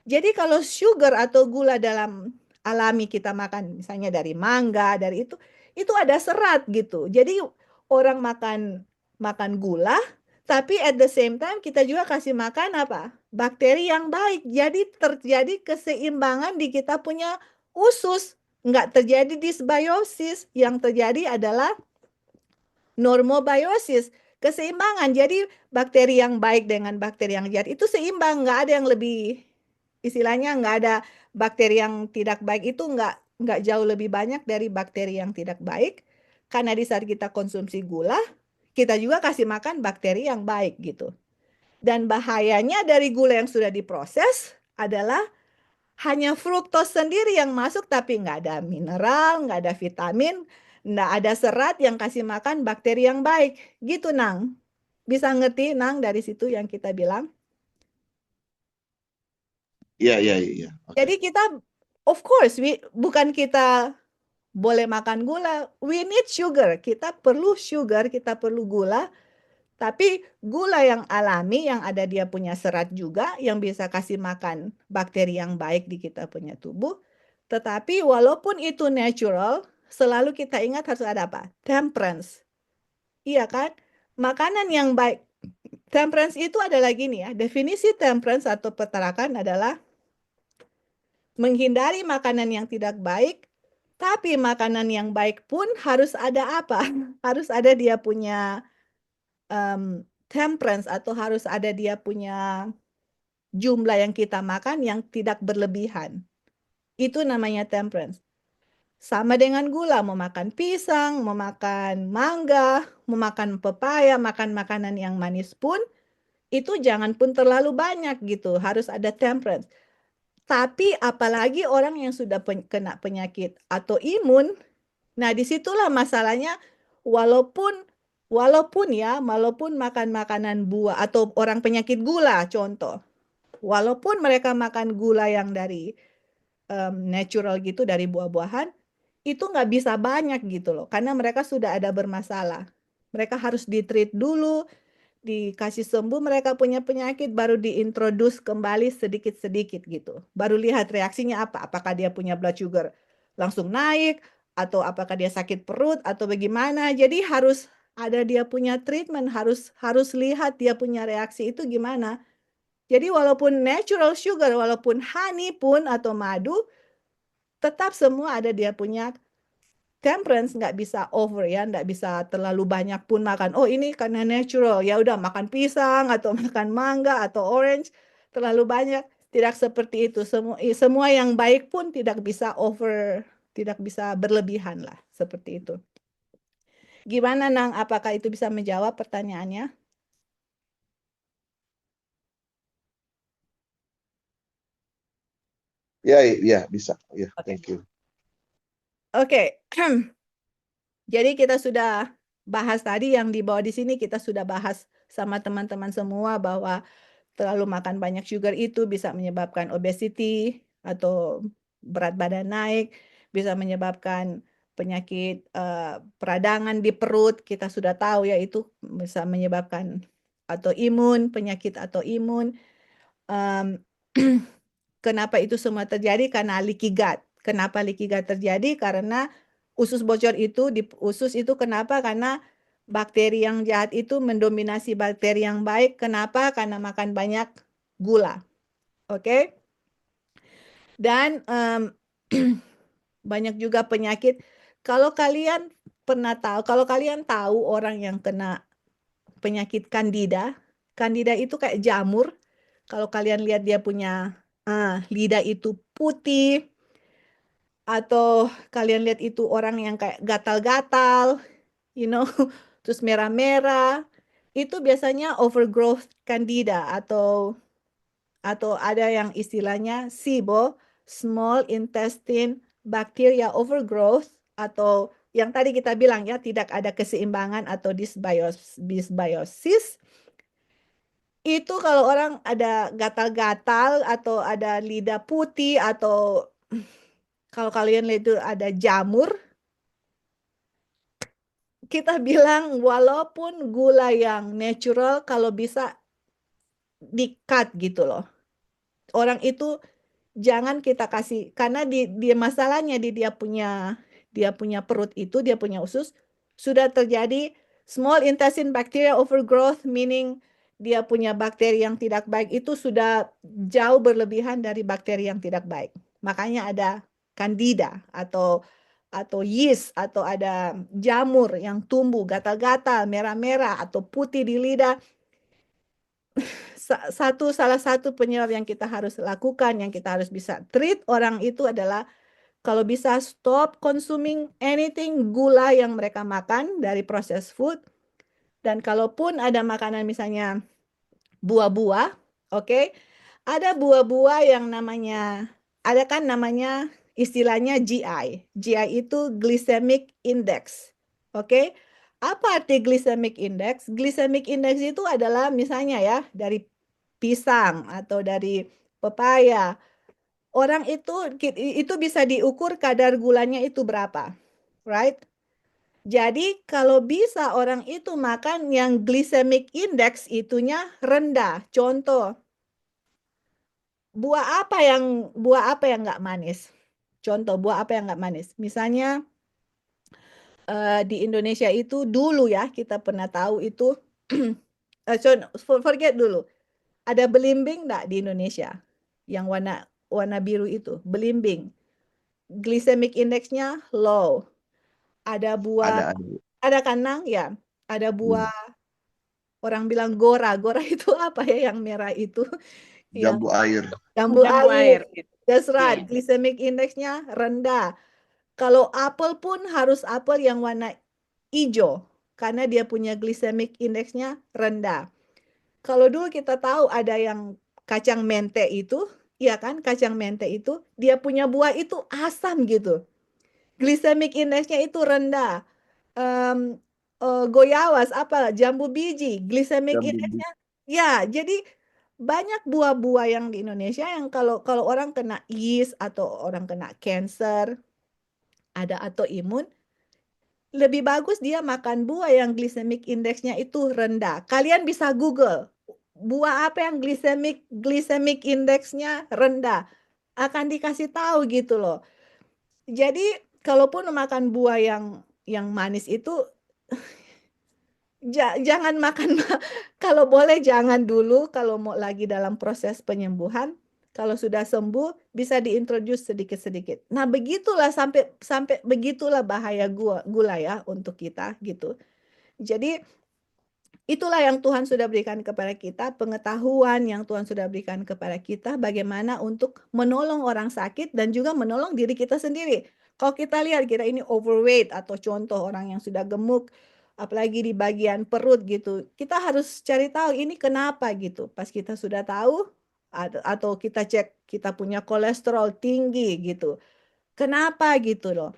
Jadi kalau sugar atau gula dalam alami kita makan, misalnya dari mangga, dari itu ada serat gitu. Jadi orang makan makan gula, tapi at the same time kita juga kasih makan apa? Bakteri yang baik. Jadi terjadi keseimbangan di kita punya usus. Nggak terjadi dysbiosis. Yang terjadi adalah normobiosis, keseimbangan. Jadi bakteri yang baik dengan bakteri yang jahat itu seimbang, nggak ada yang lebih, istilahnya nggak ada bakteri yang tidak baik itu nggak jauh lebih banyak dari bakteri yang tidak baik. Karena di saat kita konsumsi gula, kita juga kasih makan bakteri yang baik gitu. Dan bahayanya dari gula yang sudah diproses adalah hanya fruktos sendiri yang masuk tapi nggak ada mineral, nggak ada vitamin, nggak ada serat yang kasih makan bakteri yang baik. Gitu, Nang. Bisa ngerti, Nang, dari situ yang kita bilang? Iya. Oke. Jadi kita, of course, bukan kita boleh makan gula. We need sugar. Kita perlu sugar, kita perlu gula. Tapi gula yang alami, yang ada dia punya serat juga, yang bisa kasih makan bakteri yang baik di kita punya tubuh. Tetapi walaupun itu natural, selalu kita ingat harus ada apa? Temperance. Iya kan? Makanan yang baik. Temperance itu adalah gini ya, definisi temperance atau petarakan adalah menghindari makanan yang tidak baik, tapi makanan yang baik pun harus ada apa? Harus ada dia punya temperance atau harus ada dia punya jumlah yang kita makan yang tidak berlebihan. Itu namanya temperance. Sama dengan gula, mau makan pisang, mau makan mangga, mau makan pepaya, makan makanan yang manis pun, itu jangan pun terlalu banyak gitu, harus ada temperance. Tapi apalagi orang yang sudah kena penyakit atau imun, nah disitulah masalahnya, walaupun makan makanan buah atau orang penyakit gula contoh, walaupun mereka makan gula yang dari natural gitu dari buah-buahan, itu nggak bisa banyak gitu loh, karena mereka sudah ada bermasalah. Mereka harus di-treat dulu, dikasih sembuh mereka punya penyakit, baru diintroduce kembali sedikit-sedikit gitu. Baru lihat reaksinya apa, apakah dia punya blood sugar langsung naik, atau apakah dia sakit perut, atau bagaimana. Jadi harus ada dia punya treatment, harus lihat dia punya reaksi itu gimana. Jadi walaupun natural sugar, walaupun honey pun atau madu, tetap semua ada dia punya temperance, nggak bisa over ya, nggak bisa terlalu banyak pun makan. Oh ini karena natural, ya udah makan pisang atau makan mangga atau orange terlalu banyak. Tidak seperti itu. Semua yang baik pun tidak bisa over, tidak bisa berlebihan lah seperti itu. Gimana Nang? Apakah itu bisa menjawab pertanyaannya? Iya, bisa. Ya, Oke. thank you. Oke. Jadi kita sudah bahas tadi yang di bawah di sini, kita sudah bahas sama teman-teman semua bahwa terlalu makan banyak sugar itu bisa menyebabkan obesity atau berat badan naik, bisa menyebabkan penyakit peradangan di perut. Kita sudah tahu ya itu bisa menyebabkan penyakit atau imun. Kenapa itu semua terjadi? Karena leaky gut. Kenapa leaky gut terjadi? Karena usus bocor itu, di usus itu kenapa? Karena bakteri yang jahat itu mendominasi bakteri yang baik. Kenapa? Karena makan banyak gula. Oke? Dan banyak juga penyakit. Kalau kalian kalau kalian tahu orang yang kena penyakit Candida, Candida itu kayak jamur. Kalau kalian lihat dia punya lidah itu putih, atau kalian lihat itu orang yang kayak gatal-gatal, terus merah-merah, itu biasanya overgrowth Candida atau ada yang istilahnya SIBO, small intestine bacteria overgrowth, atau yang tadi kita bilang ya, tidak ada keseimbangan atau dysbiosis. Itu kalau orang ada gatal-gatal atau ada lidah putih atau kalau kalian lihat itu ada jamur, kita bilang walaupun gula yang natural kalau bisa di-cut gitu loh. Orang itu jangan kita kasih, karena dia masalahnya dia punya perut itu, dia punya usus, sudah terjadi small intestine bacteria overgrowth, meaning dia punya bakteri yang tidak baik itu sudah jauh berlebihan dari bakteri yang tidak baik. Makanya ada Candida atau yeast atau ada jamur yang tumbuh gatal-gatal, merah-merah atau putih di lidah. Salah satu penyebab yang kita harus lakukan, yang kita harus bisa treat orang itu adalah kalau bisa stop consuming anything gula yang mereka makan dari processed food. Dan kalaupun ada makanan misalnya buah-buah, oke? Ada buah-buah yang ada kan namanya istilahnya GI. GI itu glycemic index. Oke? Apa arti glycemic index? Glycemic index itu adalah misalnya ya dari pisang atau dari pepaya. Orang itu bisa diukur kadar gulanya itu berapa. Right? Jadi kalau bisa orang itu makan yang glycemic index itunya rendah. Contoh, buah apa yang nggak manis? Contoh buah apa yang nggak manis? Misalnya di Indonesia itu dulu ya kita pernah tahu itu forget dulu. Ada belimbing nggak di Indonesia? Yang warna biru itu, belimbing. Glycemic indexnya low. Ada buah, Ada. ada kanang ya. Ada buah, orang bilang gora. Gora itu apa ya yang merah itu? Yang Jambu air. jambu Jambu air. air. That's right. Iya. Glycemic indexnya rendah. Kalau apel pun harus apel yang warna hijau. Karena dia punya glycemic indexnya rendah. Kalau dulu kita tahu ada yang kacang mente itu, iya kan, kacang mente itu, dia punya buah itu asam gitu. Glycemic indexnya itu rendah. Goyawas, jambu biji, glycemic indexnya, ya, jadi banyak buah-buah yang di Indonesia yang kalau orang kena yeast atau orang kena cancer, ada autoimun, lebih bagus dia makan buah yang glycemic indexnya itu rendah. Kalian bisa Google, buah apa yang glycemic indexnya rendah. Akan dikasih tahu gitu loh. Jadi, kalaupun makan buah yang manis itu, jangan makan, kalau boleh jangan dulu, kalau mau lagi dalam proses penyembuhan. Kalau sudah sembuh, bisa diintroduce sedikit-sedikit. Nah, begitulah sampai begitulah bahaya gula ya untuk kita gitu. Jadi itulah yang Tuhan sudah berikan kepada kita, pengetahuan yang Tuhan sudah berikan kepada kita bagaimana untuk menolong orang sakit dan juga menolong diri kita sendiri. Kalau kita lihat kita ini overweight atau contoh orang yang sudah gemuk, apalagi di bagian perut gitu, kita harus cari tahu ini kenapa gitu. Pas kita sudah tahu atau kita cek kita punya kolesterol tinggi gitu. Kenapa gitu loh.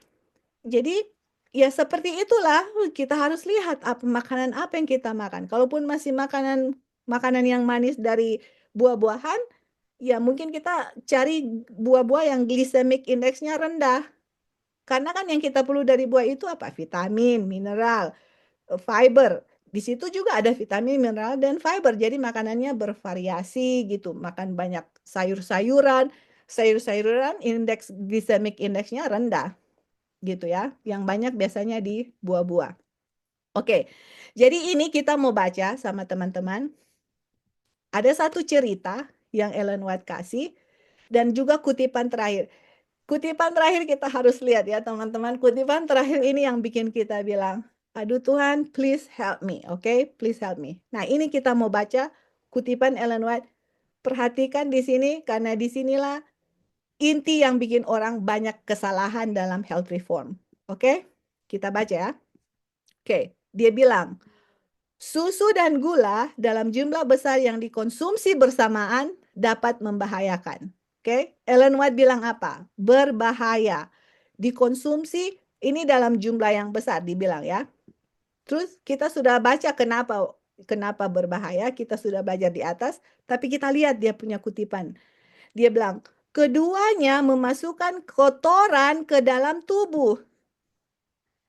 Jadi ya seperti itulah kita harus lihat makanan apa yang kita makan. Kalaupun masih makanan yang manis dari buah-buahan, ya mungkin kita cari buah-buah yang glycemic indexnya rendah. Karena kan yang kita perlu dari buah itu apa? Vitamin, mineral, fiber. Di situ juga ada vitamin, mineral, dan fiber. Jadi makanannya bervariasi gitu. Makan banyak sayur-sayuran. Sayur-sayuran indeks glycemic indexnya rendah gitu ya. Yang banyak biasanya di buah-buah. Oke, jadi ini kita mau baca sama teman-teman. Ada satu cerita yang Ellen White kasih dan juga kutipan terakhir. Kutipan terakhir kita harus lihat ya teman-teman. Kutipan terakhir ini yang bikin kita bilang, aduh Tuhan, please help me. Oke, please help me. Nah ini kita mau baca kutipan Ellen White. Perhatikan di sini karena disinilah inti yang bikin orang banyak kesalahan dalam health reform. Oke, kita baca ya. Oke, dia bilang, susu dan gula dalam jumlah besar yang dikonsumsi bersamaan dapat membahayakan. Oke, Ellen White bilang apa? Berbahaya. Dikonsumsi ini dalam jumlah yang besar dibilang ya. Terus kita sudah baca kenapa berbahaya, kita sudah belajar di atas, tapi kita lihat dia punya kutipan. Dia bilang, keduanya memasukkan kotoran ke dalam tubuh.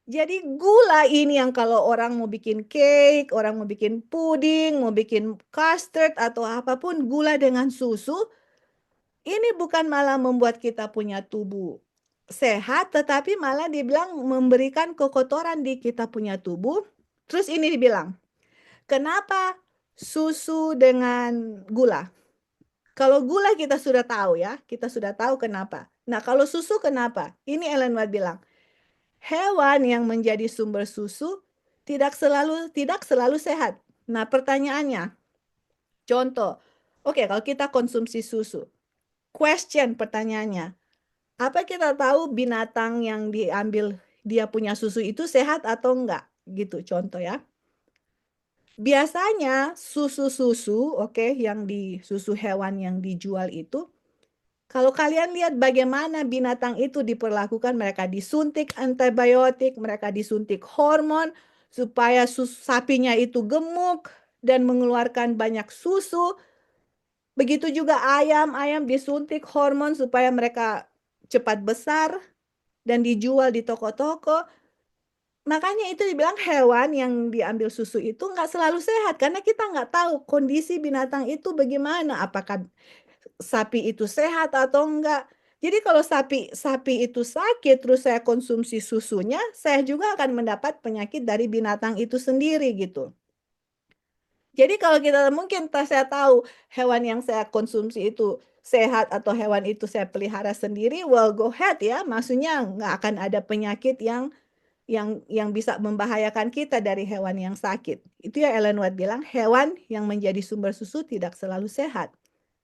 Jadi gula ini yang kalau orang mau bikin cake, orang mau bikin puding, mau bikin custard atau apapun, gula dengan susu, ini bukan malah membuat kita punya tubuh sehat, tetapi malah dibilang memberikan kekotoran di kita punya tubuh. Terus ini dibilang, kenapa susu dengan gula? Kalau gula kita sudah tahu ya, kita sudah tahu kenapa. Nah kalau susu kenapa? Ini Ellen White bilang, hewan yang menjadi sumber susu tidak selalu sehat. Nah, pertanyaannya, contoh, oke, kalau kita konsumsi susu, pertanyaannya, apa kita tahu binatang yang diambil dia punya susu itu sehat atau enggak? Gitu, contoh ya. Biasanya susu-susu, yang di susu hewan yang dijual itu, kalau kalian lihat bagaimana binatang itu diperlakukan, mereka disuntik antibiotik, mereka disuntik hormon, supaya sapinya itu gemuk dan mengeluarkan banyak susu. Begitu juga ayam disuntik hormon supaya mereka cepat besar dan dijual di toko-toko. Makanya itu dibilang hewan yang diambil susu itu nggak selalu sehat, karena kita nggak tahu kondisi binatang itu bagaimana, apakah sapi itu sehat atau enggak. Jadi kalau sapi itu sakit terus saya konsumsi susunya, saya juga akan mendapat penyakit dari binatang itu sendiri gitu. Jadi kalau kita mungkin saya tahu hewan yang saya konsumsi itu sehat atau hewan itu saya pelihara sendiri, well go ahead ya. Maksudnya nggak akan ada penyakit yang bisa membahayakan kita dari hewan yang sakit. Itu ya Ellen White bilang, hewan yang menjadi sumber susu tidak selalu sehat.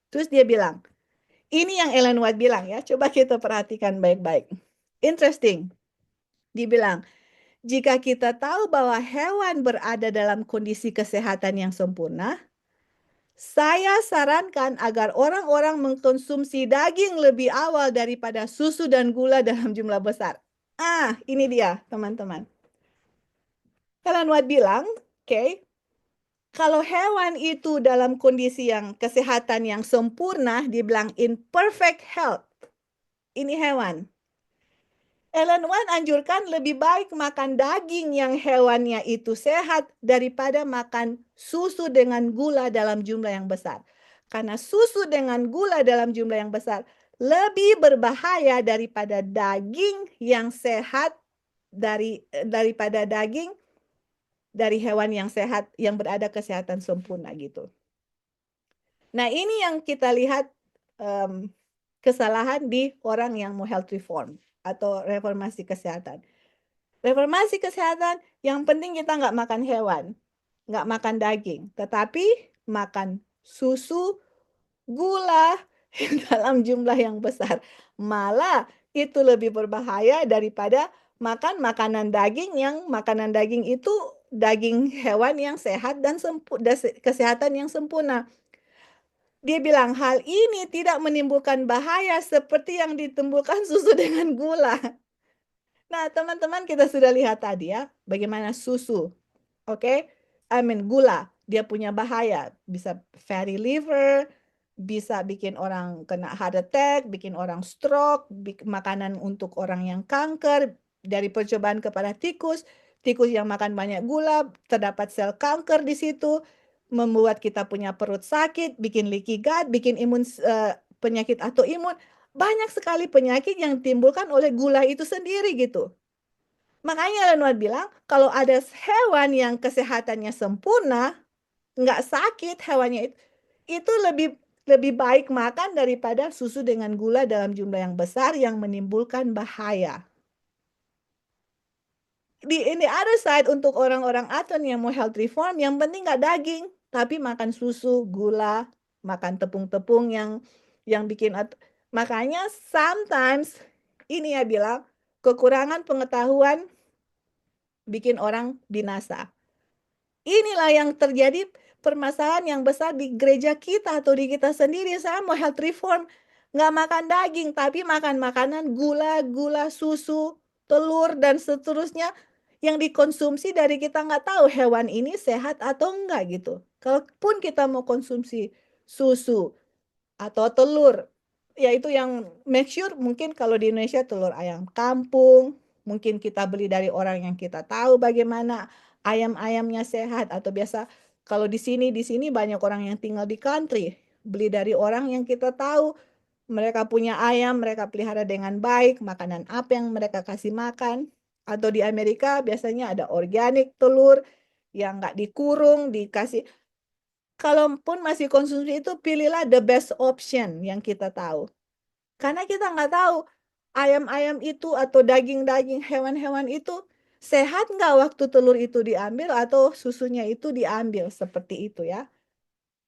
Terus dia bilang, ini yang Ellen White bilang ya, coba kita perhatikan baik-baik. Interesting. Dibilang, jika kita tahu bahwa hewan berada dalam kondisi kesehatan yang sempurna, saya sarankan agar orang-orang mengkonsumsi daging lebih awal daripada susu dan gula dalam jumlah besar. Ini dia teman-teman. Ellen White bilang, kalau hewan itu dalam kondisi yang kesehatan yang sempurna, dibilang in perfect health. Ini hewan. Ellen White anjurkan lebih baik makan daging yang hewannya itu sehat daripada makan susu dengan gula dalam jumlah yang besar. Karena susu dengan gula dalam jumlah yang besar lebih berbahaya daripada daging yang sehat daripada daging dari hewan yang sehat yang berada kesehatan sempurna gitu. Nah, ini yang kita lihat kesalahan di orang yang mau health reform atau reformasi kesehatan. Reformasi kesehatan yang penting kita nggak makan hewan, nggak makan daging, tetapi makan susu, gula dalam jumlah yang besar. Malah itu lebih berbahaya daripada makan makanan daging itu daging hewan yang sehat dan kesehatan yang sempurna. Dia bilang hal ini tidak menimbulkan bahaya seperti yang ditimbulkan susu dengan gula. Nah, teman-teman kita sudah lihat tadi ya, bagaimana susu, gula, dia punya bahaya, bisa fatty liver, bisa bikin orang kena heart attack, bikin orang stroke, makanan untuk orang yang kanker, dari percobaan kepada tikus yang makan banyak gula, terdapat sel kanker di situ, membuat kita punya perut sakit, bikin leaky gut, bikin penyakit autoimun. Banyak sekali penyakit yang ditimbulkan oleh gula itu sendiri gitu. Makanya Ellen White bilang, kalau ada hewan yang kesehatannya sempurna, nggak sakit hewannya itu lebih baik makan daripada susu dengan gula dalam jumlah yang besar yang menimbulkan bahaya. Di other side, untuk orang-orang Aton yang mau health reform, yang penting nggak daging, tapi makan susu, gula, makan tepung-tepung yang bikin makanya sometimes ini ya bilang kekurangan pengetahuan bikin orang binasa. Inilah yang terjadi permasalahan yang besar di gereja kita atau di kita sendiri. Saya mau health reform, nggak makan daging, tapi makan makanan gula, susu, telur, dan seterusnya yang dikonsumsi dari kita nggak tahu hewan ini sehat atau enggak gitu. Kalaupun kita mau konsumsi susu atau telur, yaitu yang make sure mungkin kalau di Indonesia telur ayam kampung, mungkin kita beli dari orang yang kita tahu bagaimana ayam-ayamnya sehat, atau biasa kalau di sini banyak orang yang tinggal di country, beli dari orang yang kita tahu mereka punya ayam, mereka pelihara dengan baik, makanan apa yang mereka kasih makan. Atau di Amerika biasanya ada organik telur yang nggak dikurung, dikasih. Kalaupun masih konsumsi itu, pilihlah the best option yang kita tahu. Karena kita nggak tahu ayam-ayam itu atau daging-daging hewan-hewan itu sehat nggak waktu telur itu diambil atau susunya itu diambil, seperti itu ya.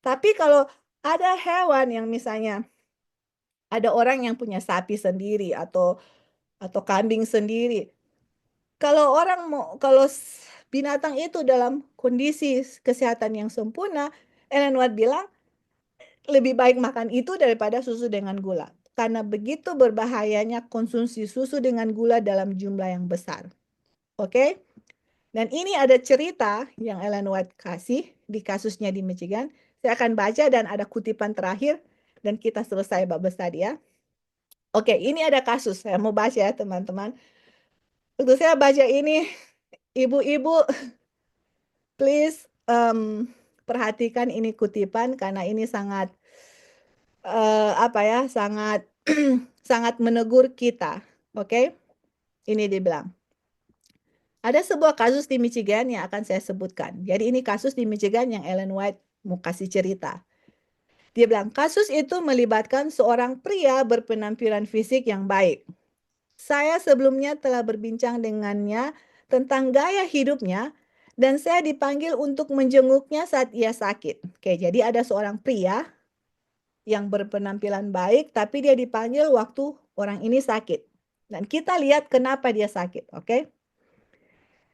Tapi kalau ada hewan yang misalnya ada orang yang punya sapi sendiri atau kambing sendiri, kalau binatang itu dalam kondisi kesehatan yang sempurna, Ellen White bilang lebih baik makan itu daripada susu dengan gula. Karena begitu berbahayanya konsumsi susu dengan gula dalam jumlah yang besar. Oke? Dan ini ada cerita yang Ellen White kasih di kasusnya di Michigan. Saya akan baca dan ada kutipan terakhir dan kita selesai bab tadi ya. Oke, ini ada kasus. Saya mau baca ya teman-teman. Waktu saya baca ini, ibu-ibu, please perhatikan ini kutipan karena ini sangat sangat sangat menegur kita. Oke? Ini dibilang. Ada sebuah kasus di Michigan yang akan saya sebutkan. Jadi ini kasus di Michigan yang Ellen White mau kasih cerita. Dia bilang, kasus itu melibatkan seorang pria berpenampilan fisik yang baik. Saya sebelumnya telah berbincang dengannya tentang gaya hidupnya dan saya dipanggil untuk menjenguknya saat ia sakit. Oke, jadi ada seorang pria yang berpenampilan baik, tapi dia dipanggil waktu orang ini sakit. Dan kita lihat kenapa dia sakit, oke?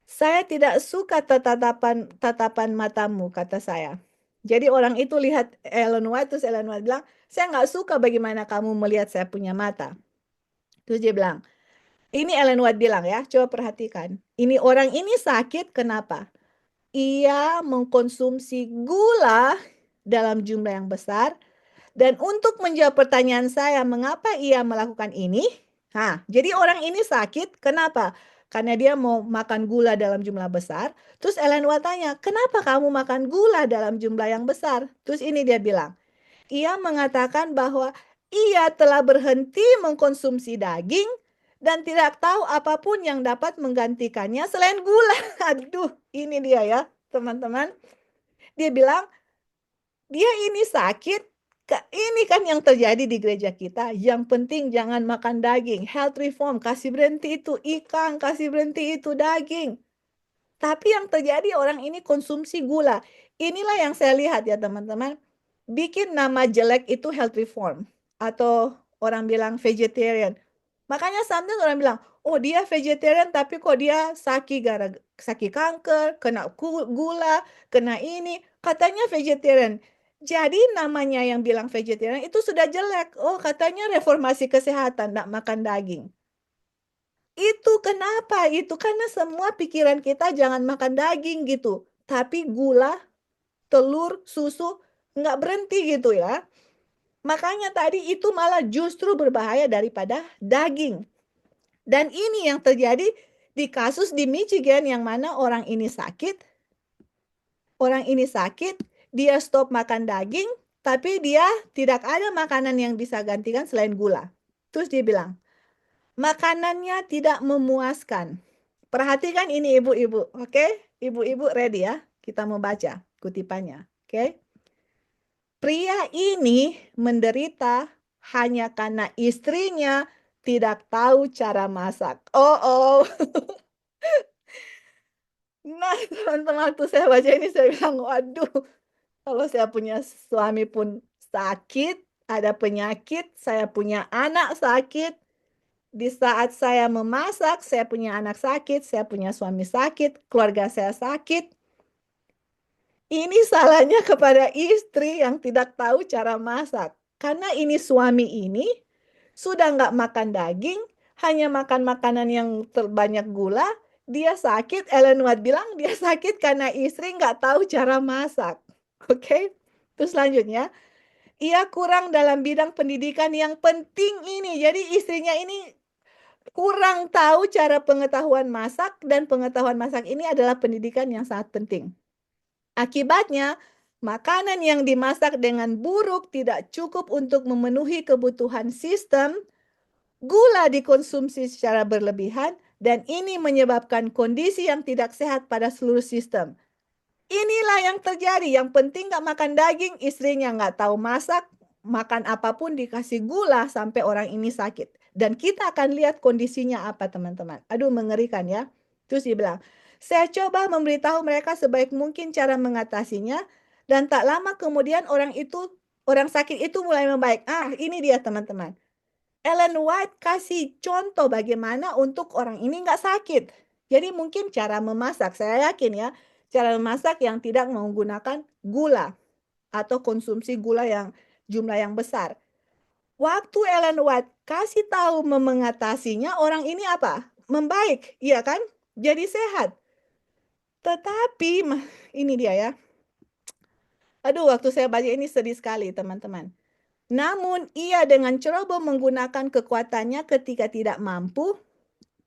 Saya tidak suka tatapan matamu, kata saya. Jadi orang itu lihat Ellen White, terus Ellen White bilang, saya nggak suka bagaimana kamu melihat saya punya mata. Terus dia bilang, ini Ellen White bilang ya, coba perhatikan. Ini orang ini sakit, kenapa? Ia mengkonsumsi gula dalam jumlah yang besar. Dan untuk menjawab pertanyaan saya, mengapa ia melakukan ini? Jadi orang ini sakit, kenapa? Karena dia mau makan gula dalam jumlah besar. Terus Ellen White tanya, kenapa kamu makan gula dalam jumlah yang besar? Terus ini dia bilang, ia mengatakan bahwa ia telah berhenti mengkonsumsi daging dan tidak tahu apapun yang dapat menggantikannya selain gula. Aduh, ini dia ya, teman-teman. Dia bilang, dia ini sakit. Ini kan yang terjadi di gereja kita. Yang penting jangan makan daging. Health reform, kasih berhenti itu ikan, kasih berhenti itu daging. Tapi yang terjadi orang ini konsumsi gula. Inilah yang saya lihat ya teman-teman. Bikin nama jelek itu health reform. Atau orang bilang vegetarian. Makanya sometimes orang bilang, oh dia vegetarian tapi kok dia sakit kanker, kena gula, kena ini. Katanya vegetarian. Jadi namanya yang bilang vegetarian itu sudah jelek. Oh katanya reformasi kesehatan, tidak makan daging. Itu kenapa? Itu karena semua pikiran kita jangan makan daging gitu. Tapi gula, telur, susu nggak berhenti gitu ya. Makanya tadi itu malah justru berbahaya daripada daging. Dan ini yang terjadi di kasus di Michigan yang mana orang ini sakit. Orang ini sakit, dia stop makan daging, tapi dia tidak ada makanan yang bisa gantikan selain gula. Terus dia bilang, makanannya tidak memuaskan. Perhatikan ini ibu-ibu, oke? Ibu-ibu ready ya? Kita mau baca kutipannya, oke? Pria ini menderita hanya karena istrinya tidak tahu cara masak. Oh. Nah, teman-teman, waktu saya baca ini saya bilang, waduh, kalau saya punya suami pun sakit, ada penyakit, saya punya anak sakit, di saat saya memasak, saya punya anak sakit, saya punya suami sakit, keluarga saya sakit. Ini salahnya kepada istri yang tidak tahu cara masak. Karena ini suami ini sudah nggak makan daging, hanya makan makanan yang banyak gula, dia sakit. Ellen White bilang dia sakit karena istri nggak tahu cara masak. Oke? Terus selanjutnya, ia kurang dalam bidang pendidikan yang penting ini. Jadi istrinya ini kurang tahu cara pengetahuan masak, dan pengetahuan masak ini adalah pendidikan yang sangat penting. Akibatnya, makanan yang dimasak dengan buruk tidak cukup untuk memenuhi kebutuhan sistem, gula dikonsumsi secara berlebihan, dan ini menyebabkan kondisi yang tidak sehat pada seluruh sistem. Inilah yang terjadi. Yang penting nggak makan daging, istrinya nggak tahu masak, makan apapun dikasih gula sampai orang ini sakit. Dan kita akan lihat kondisinya apa, teman-teman. Aduh, mengerikan ya. Terus dia bilang, saya coba memberitahu mereka sebaik mungkin cara mengatasinya, dan tak lama kemudian orang sakit itu mulai membaik. Ini dia, teman-teman. Ellen White kasih contoh bagaimana untuk orang ini nggak sakit. Jadi mungkin cara memasak, saya yakin ya, cara memasak yang tidak menggunakan gula atau konsumsi gula yang jumlah yang besar. Waktu Ellen White kasih tahu mengatasinya, orang ini apa? Membaik, iya kan? Jadi sehat. Tetapi, ini dia ya. Aduh, waktu saya baca ini sedih sekali, teman-teman. Namun, ia dengan ceroboh menggunakan kekuatannya ketika tidak mampu,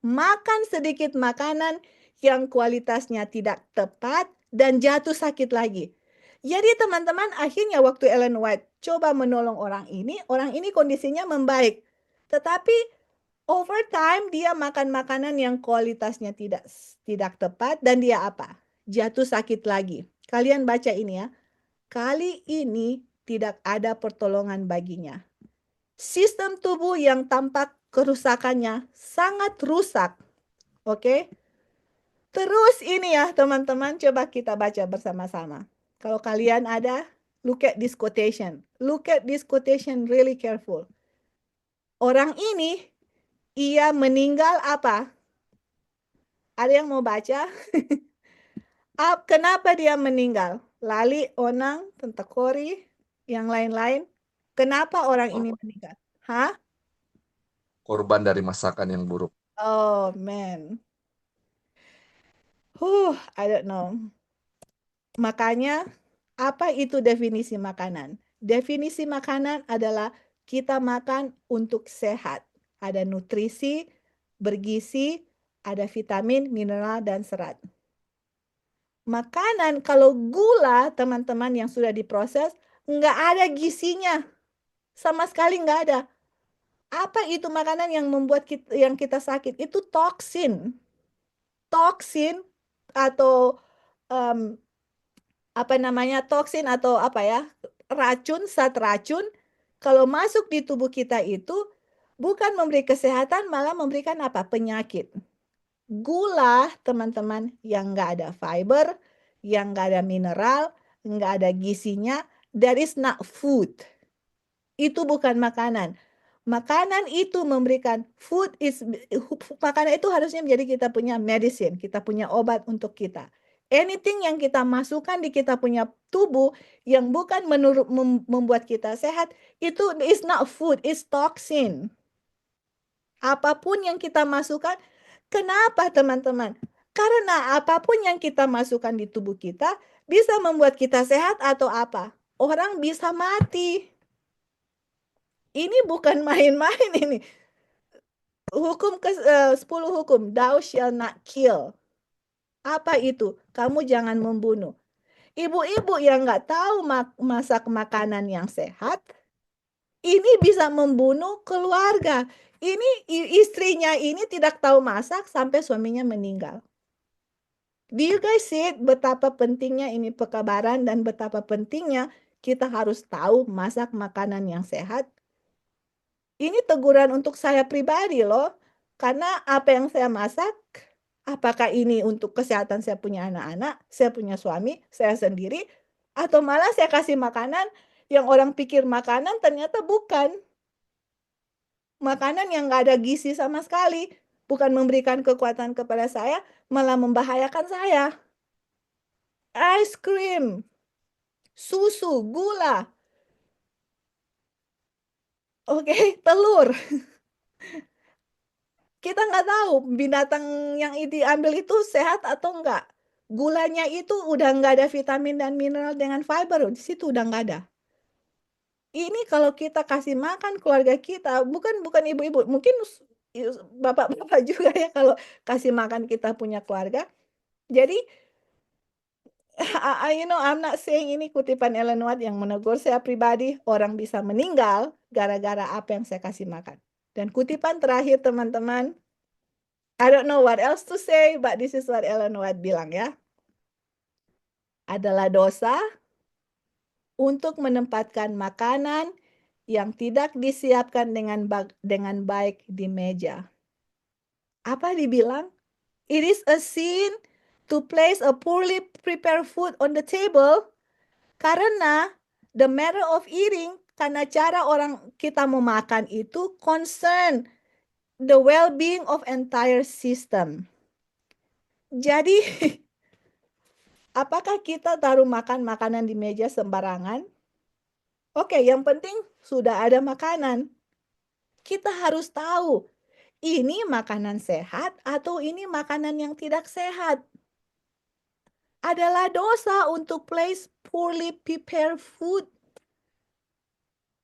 makan sedikit makanan yang kualitasnya tidak tepat, dan jatuh sakit lagi. Jadi teman-teman, akhirnya waktu Ellen White coba menolong orang ini kondisinya membaik. Tetapi over time dia makan makanan yang kualitasnya tidak tepat, dan dia apa? Jatuh sakit lagi. Kalian baca ini ya. Kali ini tidak ada pertolongan baginya. Sistem tubuh yang tampak kerusakannya sangat rusak. Oke? Terus ini ya teman-teman, coba kita baca bersama-sama. Kalau kalian ada, look at this quotation. Look at this quotation really careful. Orang ini, ia meninggal apa? Ada yang mau baca? Kenapa dia meninggal? Lali, Onang, Tante Kori, yang lain-lain. Kenapa orang ini meninggal? Hah? Korban dari masakan yang buruk. Oh, man. I don't know. Makanya, apa itu definisi makanan? Definisi makanan adalah kita makan untuk sehat. Ada nutrisi, bergizi, ada vitamin, mineral, dan serat. Makanan, kalau gula, teman-teman yang sudah diproses, nggak ada gizinya. Sama sekali nggak ada. Apa itu makanan yang membuat kita sakit? Itu toksin. Toksin atau toksin atau zat racun, kalau masuk di tubuh kita itu bukan memberi kesehatan, malah memberikan apa? Penyakit. Gula, teman-teman, yang nggak ada fiber, yang nggak ada mineral, nggak ada gizinya, that is not food. Itu bukan makanan. Makanan itu memberikan makanan itu harusnya menjadi kita punya medicine, kita punya obat untuk kita. Anything yang kita masukkan di kita punya tubuh yang bukan membuat kita sehat, itu is not food, it's toxin. Apapun yang kita masukkan, kenapa teman-teman? Karena apapun yang kita masukkan di tubuh kita bisa membuat kita sehat atau apa? Orang bisa mati. Ini bukan main-main ini. Hukum 10 hukum, thou shall not kill. Apa itu? Kamu jangan membunuh. Ibu-ibu yang nggak tahu masak makanan yang sehat, ini bisa membunuh keluarga. istrinya ini tidak tahu masak sampai suaminya meninggal. Do you guys see it? Betapa pentingnya ini pekabaran dan betapa pentingnya kita harus tahu masak makanan yang sehat. Ini teguran untuk saya pribadi loh. Karena apa yang saya masak, apakah ini untuk kesehatan saya punya anak-anak, saya punya suami, saya sendiri, atau malah saya kasih makanan yang orang pikir makanan ternyata bukan. Makanan yang nggak ada gizi sama sekali. Bukan memberikan kekuatan kepada saya, malah membahayakan saya. Es krim, susu, gula, telur. Kita nggak tahu binatang yang diambil itu sehat atau enggak. Gulanya itu udah nggak ada vitamin dan mineral dengan fiber, di situ udah nggak ada. Ini kalau kita kasih makan keluarga kita, bukan ibu-ibu, mungkin bapak-bapak juga ya kalau kasih makan kita punya keluarga. Jadi I'm not saying ini kutipan Ellen White yang menegur saya pribadi, orang bisa meninggal gara-gara apa yang saya kasih makan. Dan kutipan terakhir teman-teman, I don't know what else to say, but this is what Ellen White bilang ya. Adalah dosa untuk menempatkan makanan yang tidak disiapkan dengan baik di meja. Apa dibilang? It is a sin to place a poorly prepared food on the table karena the matter of eating, karena cara orang kita memakan itu concern the well-being of entire system. Jadi, apakah kita taruh makan makanan di meja sembarangan? Oke, yang penting sudah ada makanan. Kita harus tahu, ini makanan sehat atau ini makanan yang tidak sehat. Adalah dosa untuk place poorly prepared food.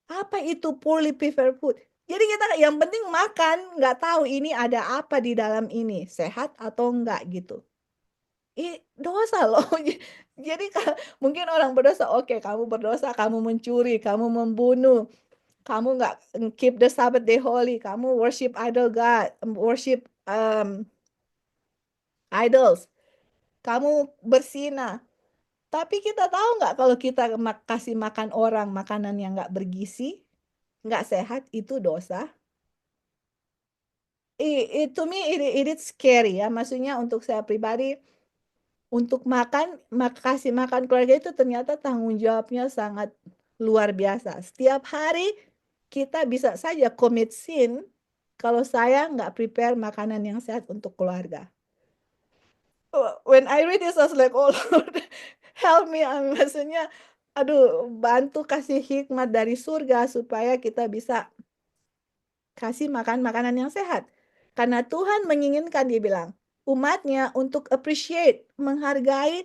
Apa itu poorly prepared food? Jadi kita yang penting makan, nggak tahu ini ada apa di dalam ini, sehat atau enggak gitu. Dosa loh. Jadi mungkin orang berdosa, oke, kamu berdosa, kamu mencuri, kamu membunuh, kamu nggak keep the Sabbath day holy, kamu worship idol God, worship idols, kamu berzina. Tapi kita tahu nggak kalau kita kasih makan orang makanan yang nggak bergizi, nggak sehat, itu dosa. To me it is scary ya. Maksudnya untuk saya pribadi, untuk kasih makan keluarga itu ternyata tanggung jawabnya sangat luar biasa. Setiap hari kita bisa saja commit sin kalau saya nggak prepare makanan yang sehat untuk keluarga. When I read this, I was like, oh Lord, help me. Maksudnya, aduh, bantu kasih hikmat dari surga supaya kita bisa kasih makan makanan yang sehat. Karena Tuhan menginginkan, dia bilang, umatnya untuk appreciate, menghargai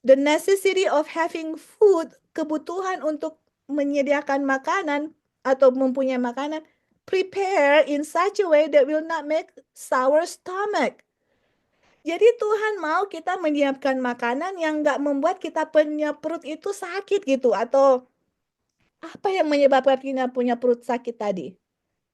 the necessity of having food, kebutuhan untuk menyediakan makanan atau mempunyai makanan, prepare in such a way that will not make sour stomach. Jadi Tuhan mau kita menyiapkan makanan yang nggak membuat kita punya perut itu sakit gitu. Atau apa yang menyebabkan kita punya perut sakit tadi?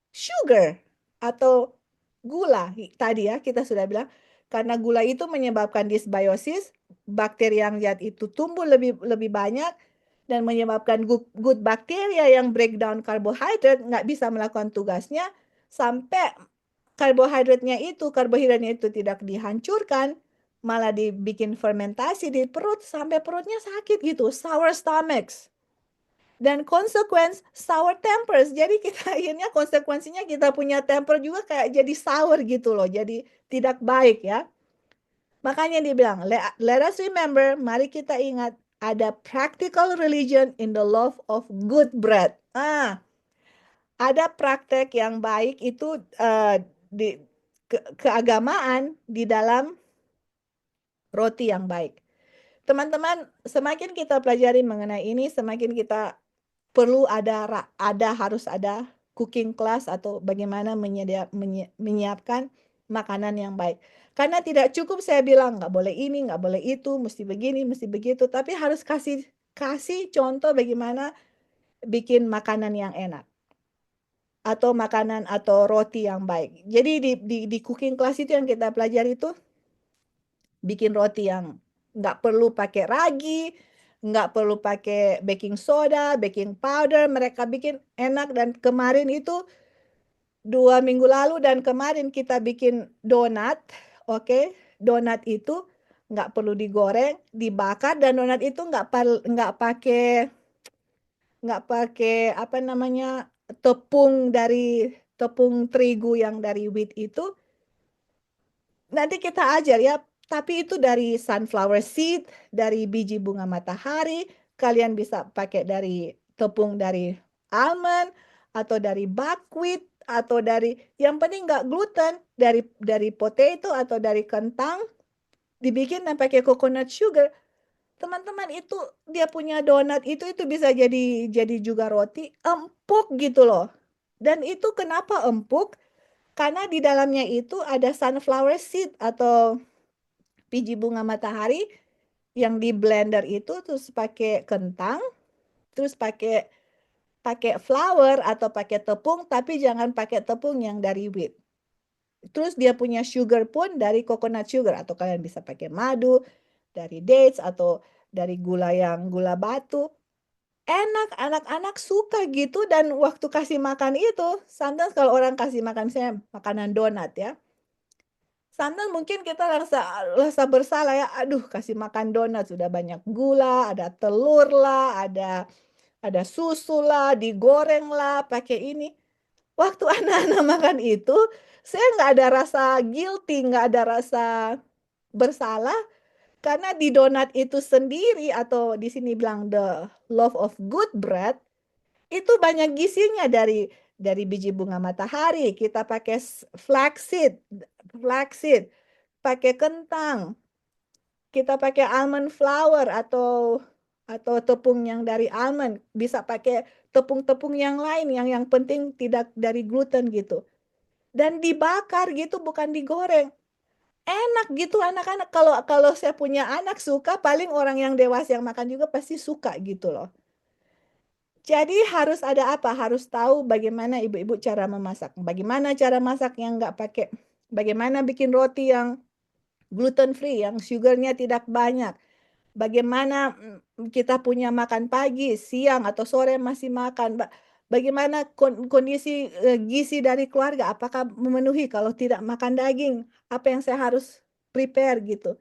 Sugar atau gula tadi ya kita sudah bilang. Karena gula itu menyebabkan dysbiosis, bakteri yang jahat itu tumbuh lebih banyak dan menyebabkan good bakteria yang breakdown karbohidrat nggak bisa melakukan tugasnya sampai karbohidratnya itu tidak dihancurkan, malah dibikin fermentasi di perut sampai perutnya sakit gitu, sour stomachs. Dan sour tempers. Jadi kita akhirnya konsekuensinya kita punya temper juga kayak jadi sour gitu loh. Jadi tidak baik ya. Makanya dia bilang, let us remember, mari kita ingat, ada practical religion in the love of good bread. Ada praktek yang baik itu di keagamaan di dalam roti yang baik. Teman-teman, semakin kita pelajari mengenai ini, semakin kita perlu harus ada cooking class atau bagaimana menyiapkan makanan yang baik. Karena tidak cukup saya bilang nggak boleh ini, nggak boleh itu, mesti begini, mesti begitu, tapi harus kasih contoh bagaimana bikin makanan yang enak. atau makanan atau roti yang baik. Jadi di cooking class itu yang kita pelajari itu bikin roti yang nggak perlu pakai ragi, nggak perlu pakai baking soda, baking powder. Mereka bikin enak, dan kemarin itu 2 minggu lalu dan kemarin kita bikin donat. Oke, donat itu nggak perlu digoreng, dibakar, dan donat itu nggak pakai apa namanya, tepung terigu yang dari wheat itu. Nanti kita ajar ya, tapi itu dari sunflower seed, dari biji bunga matahari. Kalian bisa pakai dari tepung dari almond, atau dari buckwheat, atau dari, yang penting nggak gluten, dari potato atau dari kentang, dibikin dan pakai coconut sugar. Teman-teman, itu dia punya donat itu bisa jadi juga roti, empuk gitu loh. Dan itu kenapa empuk? Karena di dalamnya itu ada sunflower seed atau biji bunga matahari yang di blender itu, terus pakai kentang, terus pakai pakai flour atau pakai tepung, tapi jangan pakai tepung yang dari wheat. Terus dia punya sugar pun dari coconut sugar, atau kalian bisa pakai madu dari dates atau dari gula batu. Enak, anak-anak suka gitu. Dan waktu kasih makan itu, sometimes kalau orang kasih makan saya makanan donat ya, sometimes mungkin kita rasa bersalah ya, aduh kasih makan donat sudah banyak gula, ada telur lah, ada susu lah, digoreng lah, pakai ini. Waktu anak-anak makan itu, saya nggak ada rasa guilty, nggak ada rasa bersalah, karena di donat itu sendiri, atau di sini bilang the loaf of good bread, itu banyak gizinya, dari biji bunga matahari. Kita pakai flaxseed, pakai kentang, kita pakai almond flour atau tepung yang dari almond, bisa pakai tepung-tepung yang lain yang penting tidak dari gluten gitu. Dan dibakar gitu, bukan digoreng. Enak gitu anak-anak. Kalau kalau saya punya anak suka, paling orang yang dewasa yang makan juga pasti suka gitu loh. Jadi harus ada apa? Harus tahu bagaimana ibu-ibu cara memasak. Bagaimana cara masak yang nggak pakai. Bagaimana bikin roti yang gluten free, yang sugarnya tidak banyak. Bagaimana kita punya makan pagi, siang, atau sore masih makan. Bagaimana kondisi gizi dari keluarga. Apakah memenuhi? Kalau tidak makan daging, apa yang saya harus prepare gitu.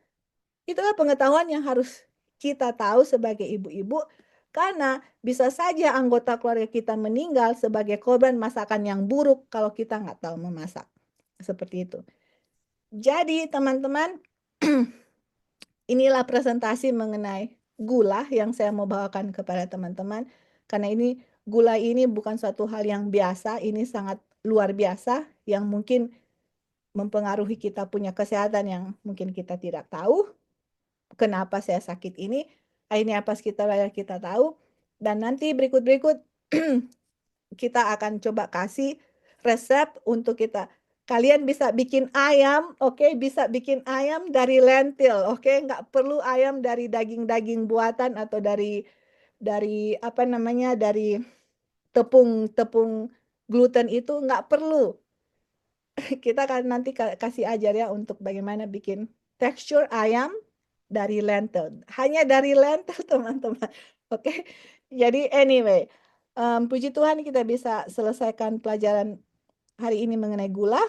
Itulah pengetahuan yang harus kita tahu sebagai ibu-ibu, karena bisa saja anggota keluarga kita meninggal sebagai korban masakan yang buruk kalau kita nggak tahu memasak. Seperti itu. Jadi teman-teman, inilah presentasi mengenai gula yang saya mau bawakan kepada teman-teman. Karena gula ini bukan suatu hal yang biasa, ini sangat luar biasa yang mungkin mempengaruhi kita punya kesehatan yang mungkin kita tidak tahu. Kenapa saya sakit ini? Akhirnya pas kita tahu. Dan nanti berikut-berikut kita akan coba kasih resep untuk kita. Kalian bisa bikin ayam, oke? Bisa bikin ayam dari lentil, oke? Nggak perlu ayam dari daging-daging buatan atau dari apa namanya, dari tepung gluten itu nggak perlu. Kita akan nanti kasih ajar ya untuk bagaimana bikin tekstur ayam dari lentil. Hanya dari lentil teman-teman. Oke. Jadi anyway, puji Tuhan kita bisa selesaikan pelajaran hari ini mengenai gula.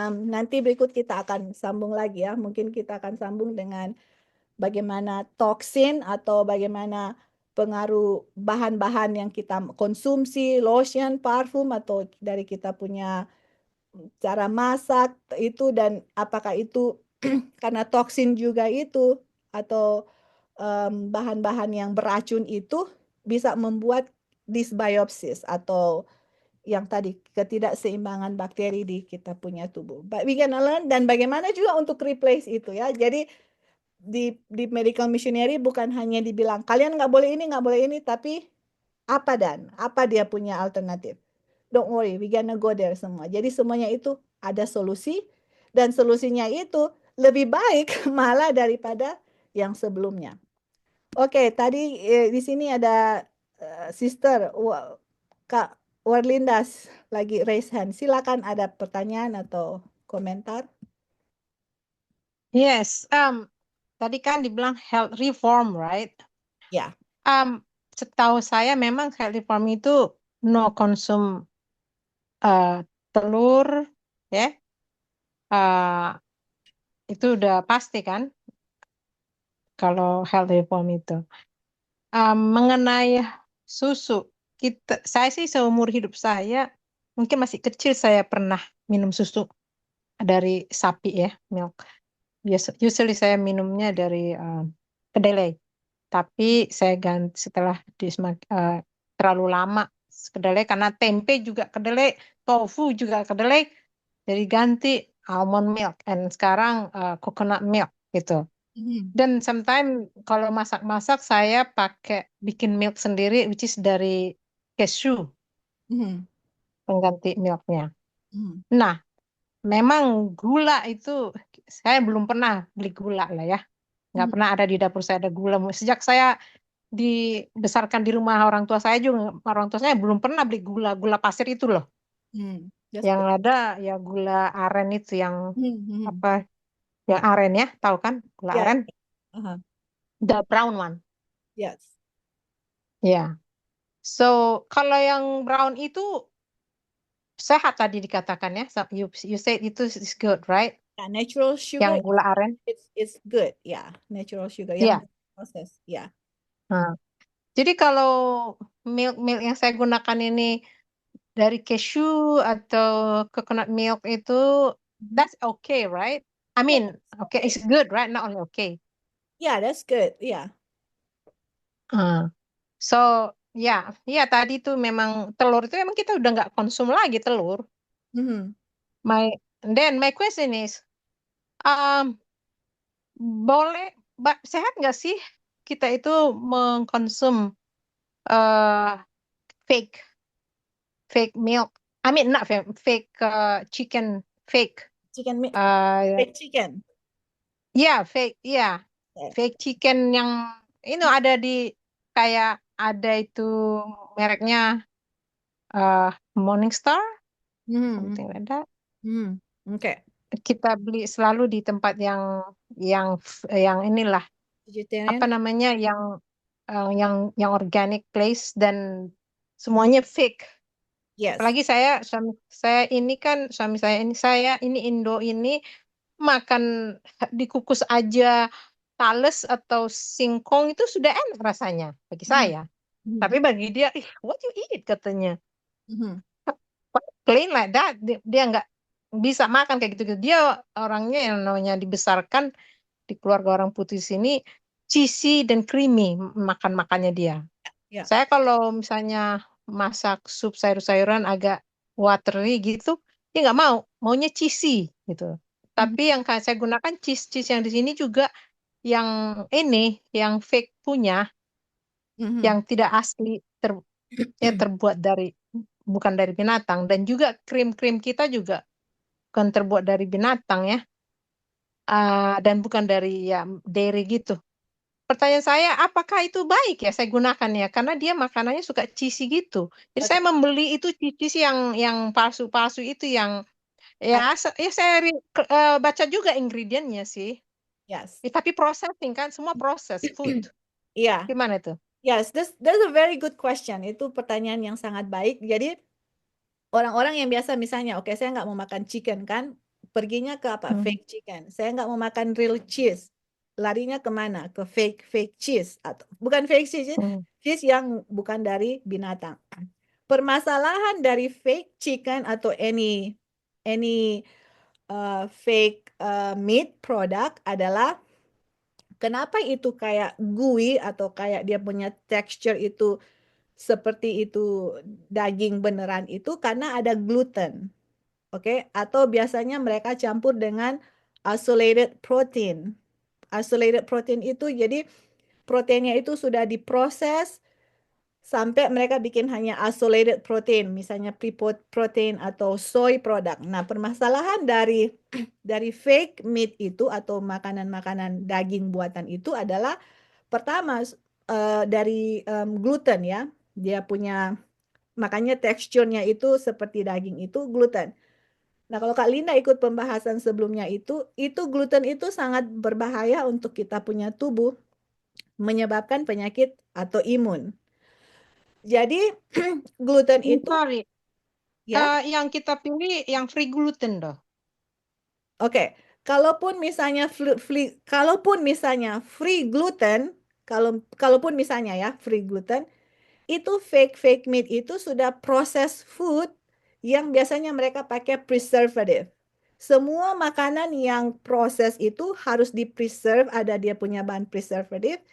Nanti berikut kita akan sambung lagi ya. Mungkin kita akan sambung dengan bagaimana toksin atau bagaimana pengaruh bahan-bahan yang kita konsumsi, lotion, parfum, atau dari kita punya cara masak itu, dan apakah itu karena toksin juga itu, atau bahan-bahan yang beracun itu bisa membuat dysbiosis atau yang tadi ketidakseimbangan bakteri di kita punya tubuh. But we can learn, dan bagaimana juga untuk replace itu ya. Jadi di medical missionary bukan hanya dibilang kalian nggak boleh ini, nggak boleh ini, tapi apa dia punya alternatif. Don't worry, we gonna go there semua. Jadi semuanya itu ada solusi, dan solusinya itu lebih baik malah daripada yang sebelumnya. Oke, tadi di sini ada sister Kak Warlindas lagi raise hand. Silakan, ada pertanyaan atau komentar? Yes, tadi kan dibilang health reform, right? Ya. Setahu saya memang health reform itu no konsum telur, ya, itu udah pasti kan kalau health reform itu. Mengenai susu, saya sih seumur hidup saya, mungkin masih kecil saya pernah minum susu dari sapi ya, milk. Usually saya minumnya dari kedelai. Tapi saya ganti setelah terlalu lama kedelai karena tempe juga kedelai, tofu juga kedelai, jadi ganti almond milk and sekarang coconut milk gitu. Dan sometimes kalau masak-masak saya pakai bikin milk sendiri which is dari cashew pengganti milknya. Nah, memang gula itu saya belum pernah beli gula lah ya. Nggak pernah ada di dapur saya ada gula. Sejak saya dibesarkan di rumah orang tua saya juga, orang tua saya belum pernah beli gula pasir itu loh. Yang ada ya gula aren itu yang apa? Yang aren ya, tahu kan gula Ya. aren? The brown one. Yes. Ya. So kalau yang brown itu sehat tadi dikatakan ya. So, you said itu is good, right? Yeah, natural sugar Yang gula aren. it's good. Yeah, natural sugar Yeah. yang proses. Yeah. Nah, jadi kalau milk yang saya gunakan ini dari cashew atau coconut milk itu that's okay, right? I mean, okay, it's good, right? Not only okay. Yeah, that's good. Yeah. So, ya tadi tuh memang telur itu memang kita udah nggak konsum lagi telur. My question is, sehat nggak sih kita itu mengkonsum fake milk? I mean, not fake chicken, fake. Chicken meat. Fake chicken. Fake chicken yang ini ada di kayak ada itu mereknya Morningstar, something like that. Okay. Kita beli selalu di tempat yang inilah Vegetarian. apa namanya yang organic place dan semuanya fake. Yes. Apalagi suami saya ini Indo ini makan dikukus aja tales atau singkong itu sudah enak rasanya bagi saya. Tapi bagi dia, what you eat katanya. Plain like that, dia nggak bisa makan kayak gitu. Dia orangnya yang namanya dibesarkan di keluarga orang putih sini, cheesy dan creamy makannya dia. Yeah. Saya kalau misalnya masak sup sayur-sayuran agak watery gitu, dia nggak maunya cheesy gitu. Tapi yang saya gunakan cheese yang di sini juga yang fake punya, yang tidak asli terbuat bukan dari binatang, dan juga krim kita juga bukan terbuat dari binatang ya, dan bukan dari dairy gitu. Pertanyaan saya, apakah itu baik ya saya gunakan ya? Karena dia makanannya suka cheesy gitu. Jadi saya membeli itu cheesy yang palsu-palsu itu yang saya baca juga ingredientnya sih. Yes. Tapi processing kan semua proses food. Iya. Gimana itu? Yes, that's a very good question. Itu pertanyaan yang sangat baik. Jadi orang-orang yang biasa misalnya, oke, saya nggak mau makan chicken kan, perginya ke apa? Fake chicken. Saya nggak mau makan real cheese. Larinya kemana? Ke fake cheese atau bukan fake cheese, cheese yang bukan dari binatang. Permasalahan dari fake chicken atau any fake meat product adalah kenapa itu kayak gooey atau kayak dia punya texture itu seperti itu daging beneran itu karena ada gluten. Oke, atau biasanya mereka campur dengan isolated protein. Isolated protein itu jadi proteinnya itu sudah diproses sampai mereka bikin hanya isolated protein, misalnya pea protein atau soy product. Nah, permasalahan dari fake meat itu atau makanan-makanan daging buatan itu adalah pertama dari gluten ya. Dia punya Makanya teksturnya itu seperti daging itu gluten. Nah, kalau Kak Linda ikut pembahasan sebelumnya itu gluten itu sangat berbahaya untuk kita punya tubuh, menyebabkan penyakit atau imun. Jadi gluten itu Sorry, ya, yang kita pilih yang free gluten dong. oke. Kalaupun misalnya free gluten, kalaupun misalnya ya free gluten, itu fake meat itu sudah processed food yang biasanya mereka pakai preservative. Semua makanan yang proses itu harus di-preserve, ada dia punya bahan preservative,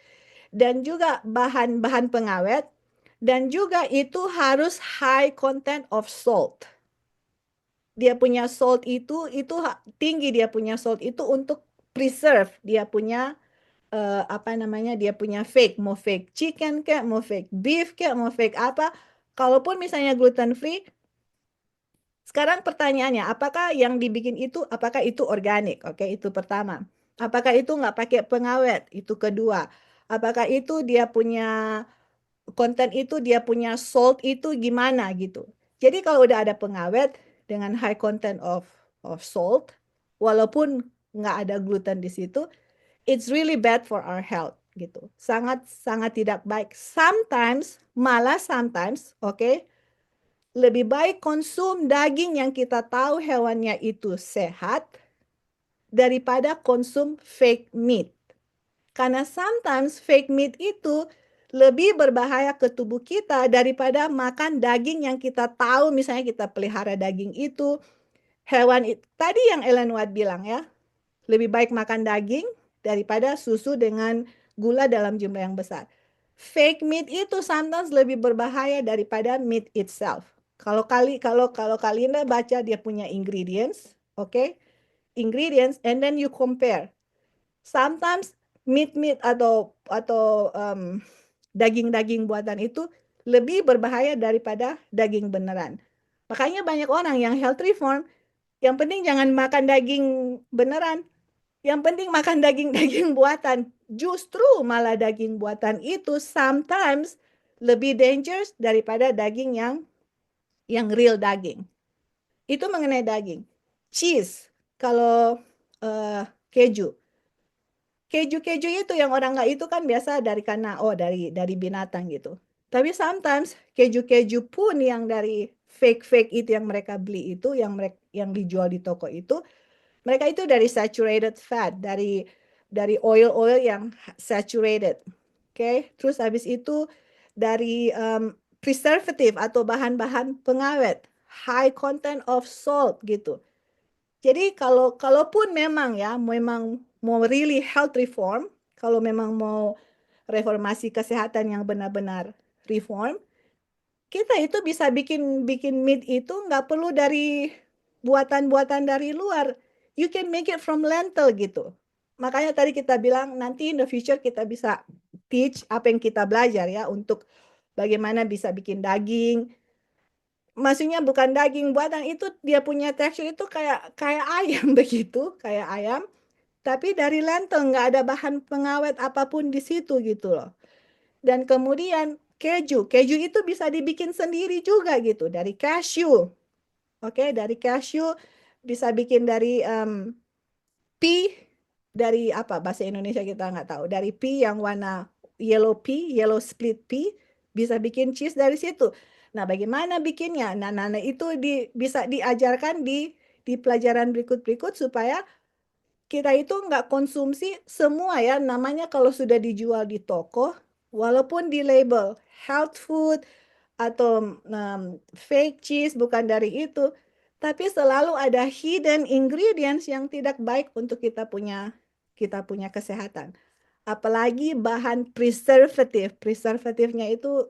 dan juga bahan-bahan pengawet, dan juga itu harus high content of salt. Dia punya salt itu tinggi, dia punya salt itu untuk preserve dia punya apa namanya, dia punya mau fake chicken kayak, mau fake beef kayak, mau fake apa. Kalaupun misalnya gluten free, sekarang pertanyaannya, apakah yang dibikin itu, apakah itu organik? Oke, itu pertama. Apakah itu nggak pakai pengawet? Itu kedua. Apakah itu dia punya konten itu, dia punya salt itu gimana gitu. Jadi kalau udah ada pengawet dengan high content of salt, walaupun nggak ada gluten di situ, it's really bad for our health gitu. Sangat tidak baik. Sometimes, oke, lebih baik konsum daging yang kita tahu hewannya itu sehat daripada konsum fake meat. Karena sometimes fake meat itu lebih berbahaya ke tubuh kita daripada makan daging yang kita tahu, misalnya kita pelihara daging itu, hewan itu. Tadi yang Ellen White bilang ya, lebih baik makan daging daripada susu dengan gula dalam jumlah yang besar. Fake meat itu sometimes lebih berbahaya daripada meat itself. Kalau kalian baca dia punya ingredients, oke? Ingredients, and then you compare. Sometimes meat atau daging-daging buatan itu lebih berbahaya daripada daging beneran. Makanya banyak orang yang health reform, yang penting jangan makan daging beneran. Yang penting makan daging-daging buatan. Justru malah daging buatan itu sometimes lebih dangerous daripada daging yang real daging. Itu mengenai daging. Cheese, kalau keju. Keju-keju itu yang orang nggak itu kan biasa dari binatang gitu. Tapi sometimes keju-keju pun yang dari fake itu yang mereka beli itu, yang dijual di toko itu, mereka itu dari saturated fat, dari oil yang saturated. Oke, terus habis itu dari preservative atau bahan-bahan pengawet, high content of salt gitu. Jadi kalaupun memang mau really health reform, kalau memang mau reformasi kesehatan yang benar-benar reform, kita itu bisa bikin meat itu nggak perlu dari buatan-buatan dari luar. You can make it from lentil gitu. Makanya tadi kita bilang nanti in the future kita bisa teach apa yang kita belajar ya untuk bagaimana bisa bikin daging. Maksudnya bukan daging buatan, itu dia punya tekstur itu kayak ayam begitu, kayak ayam. Tapi dari lentil nggak ada bahan pengawet apapun di situ gitu loh. Dan kemudian keju itu bisa dibikin sendiri juga gitu dari cashew. Oke, dari cashew bisa bikin dari pea, dari apa bahasa Indonesia kita nggak tahu. Dari pea yang warna yellow split pea, bisa bikin cheese dari situ. Nah, bagaimana bikinnya? Nah, itu bisa diajarkan di pelajaran berikut supaya kita itu nggak konsumsi semua ya, namanya kalau sudah dijual di toko, walaupun di label health food atau fake cheese, bukan dari itu, tapi selalu ada hidden ingredients yang tidak baik untuk kita punya kesehatan. Apalagi bahan preservatifnya itu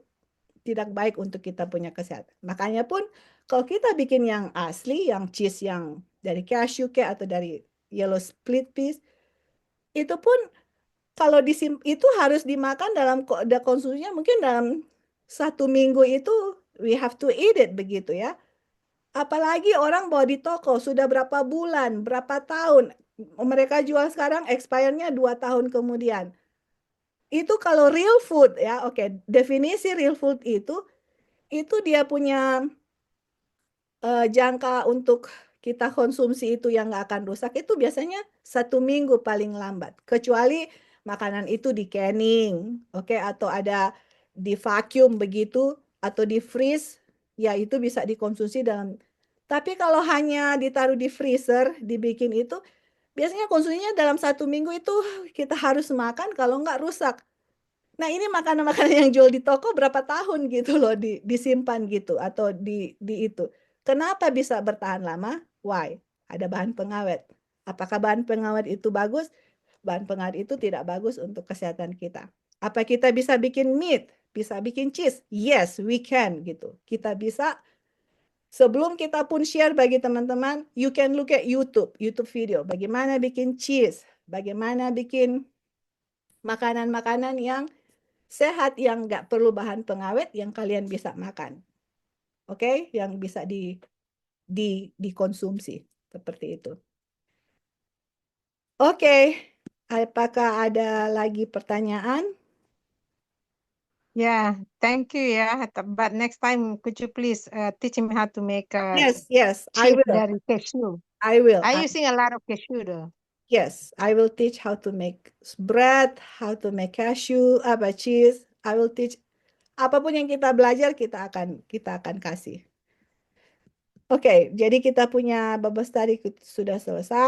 tidak baik untuk kita punya kesehatan. Makanya pun kalau kita bikin yang asli, yang cheese yang dari cashew kayak atau dari yellow split peas, itu pun kalau itu harus dimakan dalam konsumsinya mungkin dalam 1 minggu itu we have to eat it begitu ya. Apalagi orang bawa di toko sudah berapa bulan, berapa tahun. Mereka jual sekarang expire-nya 2 tahun kemudian. Itu kalau real food ya, oke, definisi real food itu itu dia punya jangka untuk kita konsumsi itu yang nggak akan rusak itu biasanya 1 minggu paling lambat. Kecuali makanan itu di canning, oke, atau ada di vacuum begitu, atau di freeze, ya itu bisa dikonsumsi dalam. Tapi kalau hanya ditaruh di freezer, dibikin itu, biasanya konsumsinya dalam 1 minggu itu kita harus makan kalau nggak rusak. Nah, ini makanan-makanan yang jual di toko berapa tahun gitu loh disimpan gitu atau di itu. Kenapa bisa bertahan lama? Why? Ada bahan pengawet. Apakah bahan pengawet itu bagus? Bahan pengawet itu tidak bagus untuk kesehatan kita. Apa kita bisa bikin meat? Bisa bikin cheese? Yes, we can gitu. Kita bisa. Sebelum kita pun share bagi teman-teman, you can look at YouTube video. Bagaimana bikin cheese? Bagaimana bikin makanan-makanan yang sehat yang nggak perlu bahan pengawet yang kalian bisa makan. Oke, yang bisa dikonsumsi seperti itu. Oke, apakah ada lagi pertanyaan? Yeah, thank you ya. But next time, could you please teach me how to make Yes, I cheese will. dari cashew? I will. I'm using a lot of cashew though. Yes, I will teach how to make bread, how to make cashew, cheese. I will teach apapun yang kita belajar kita akan kasih. Oke, jadi kita punya Babas Tari sudah selesai.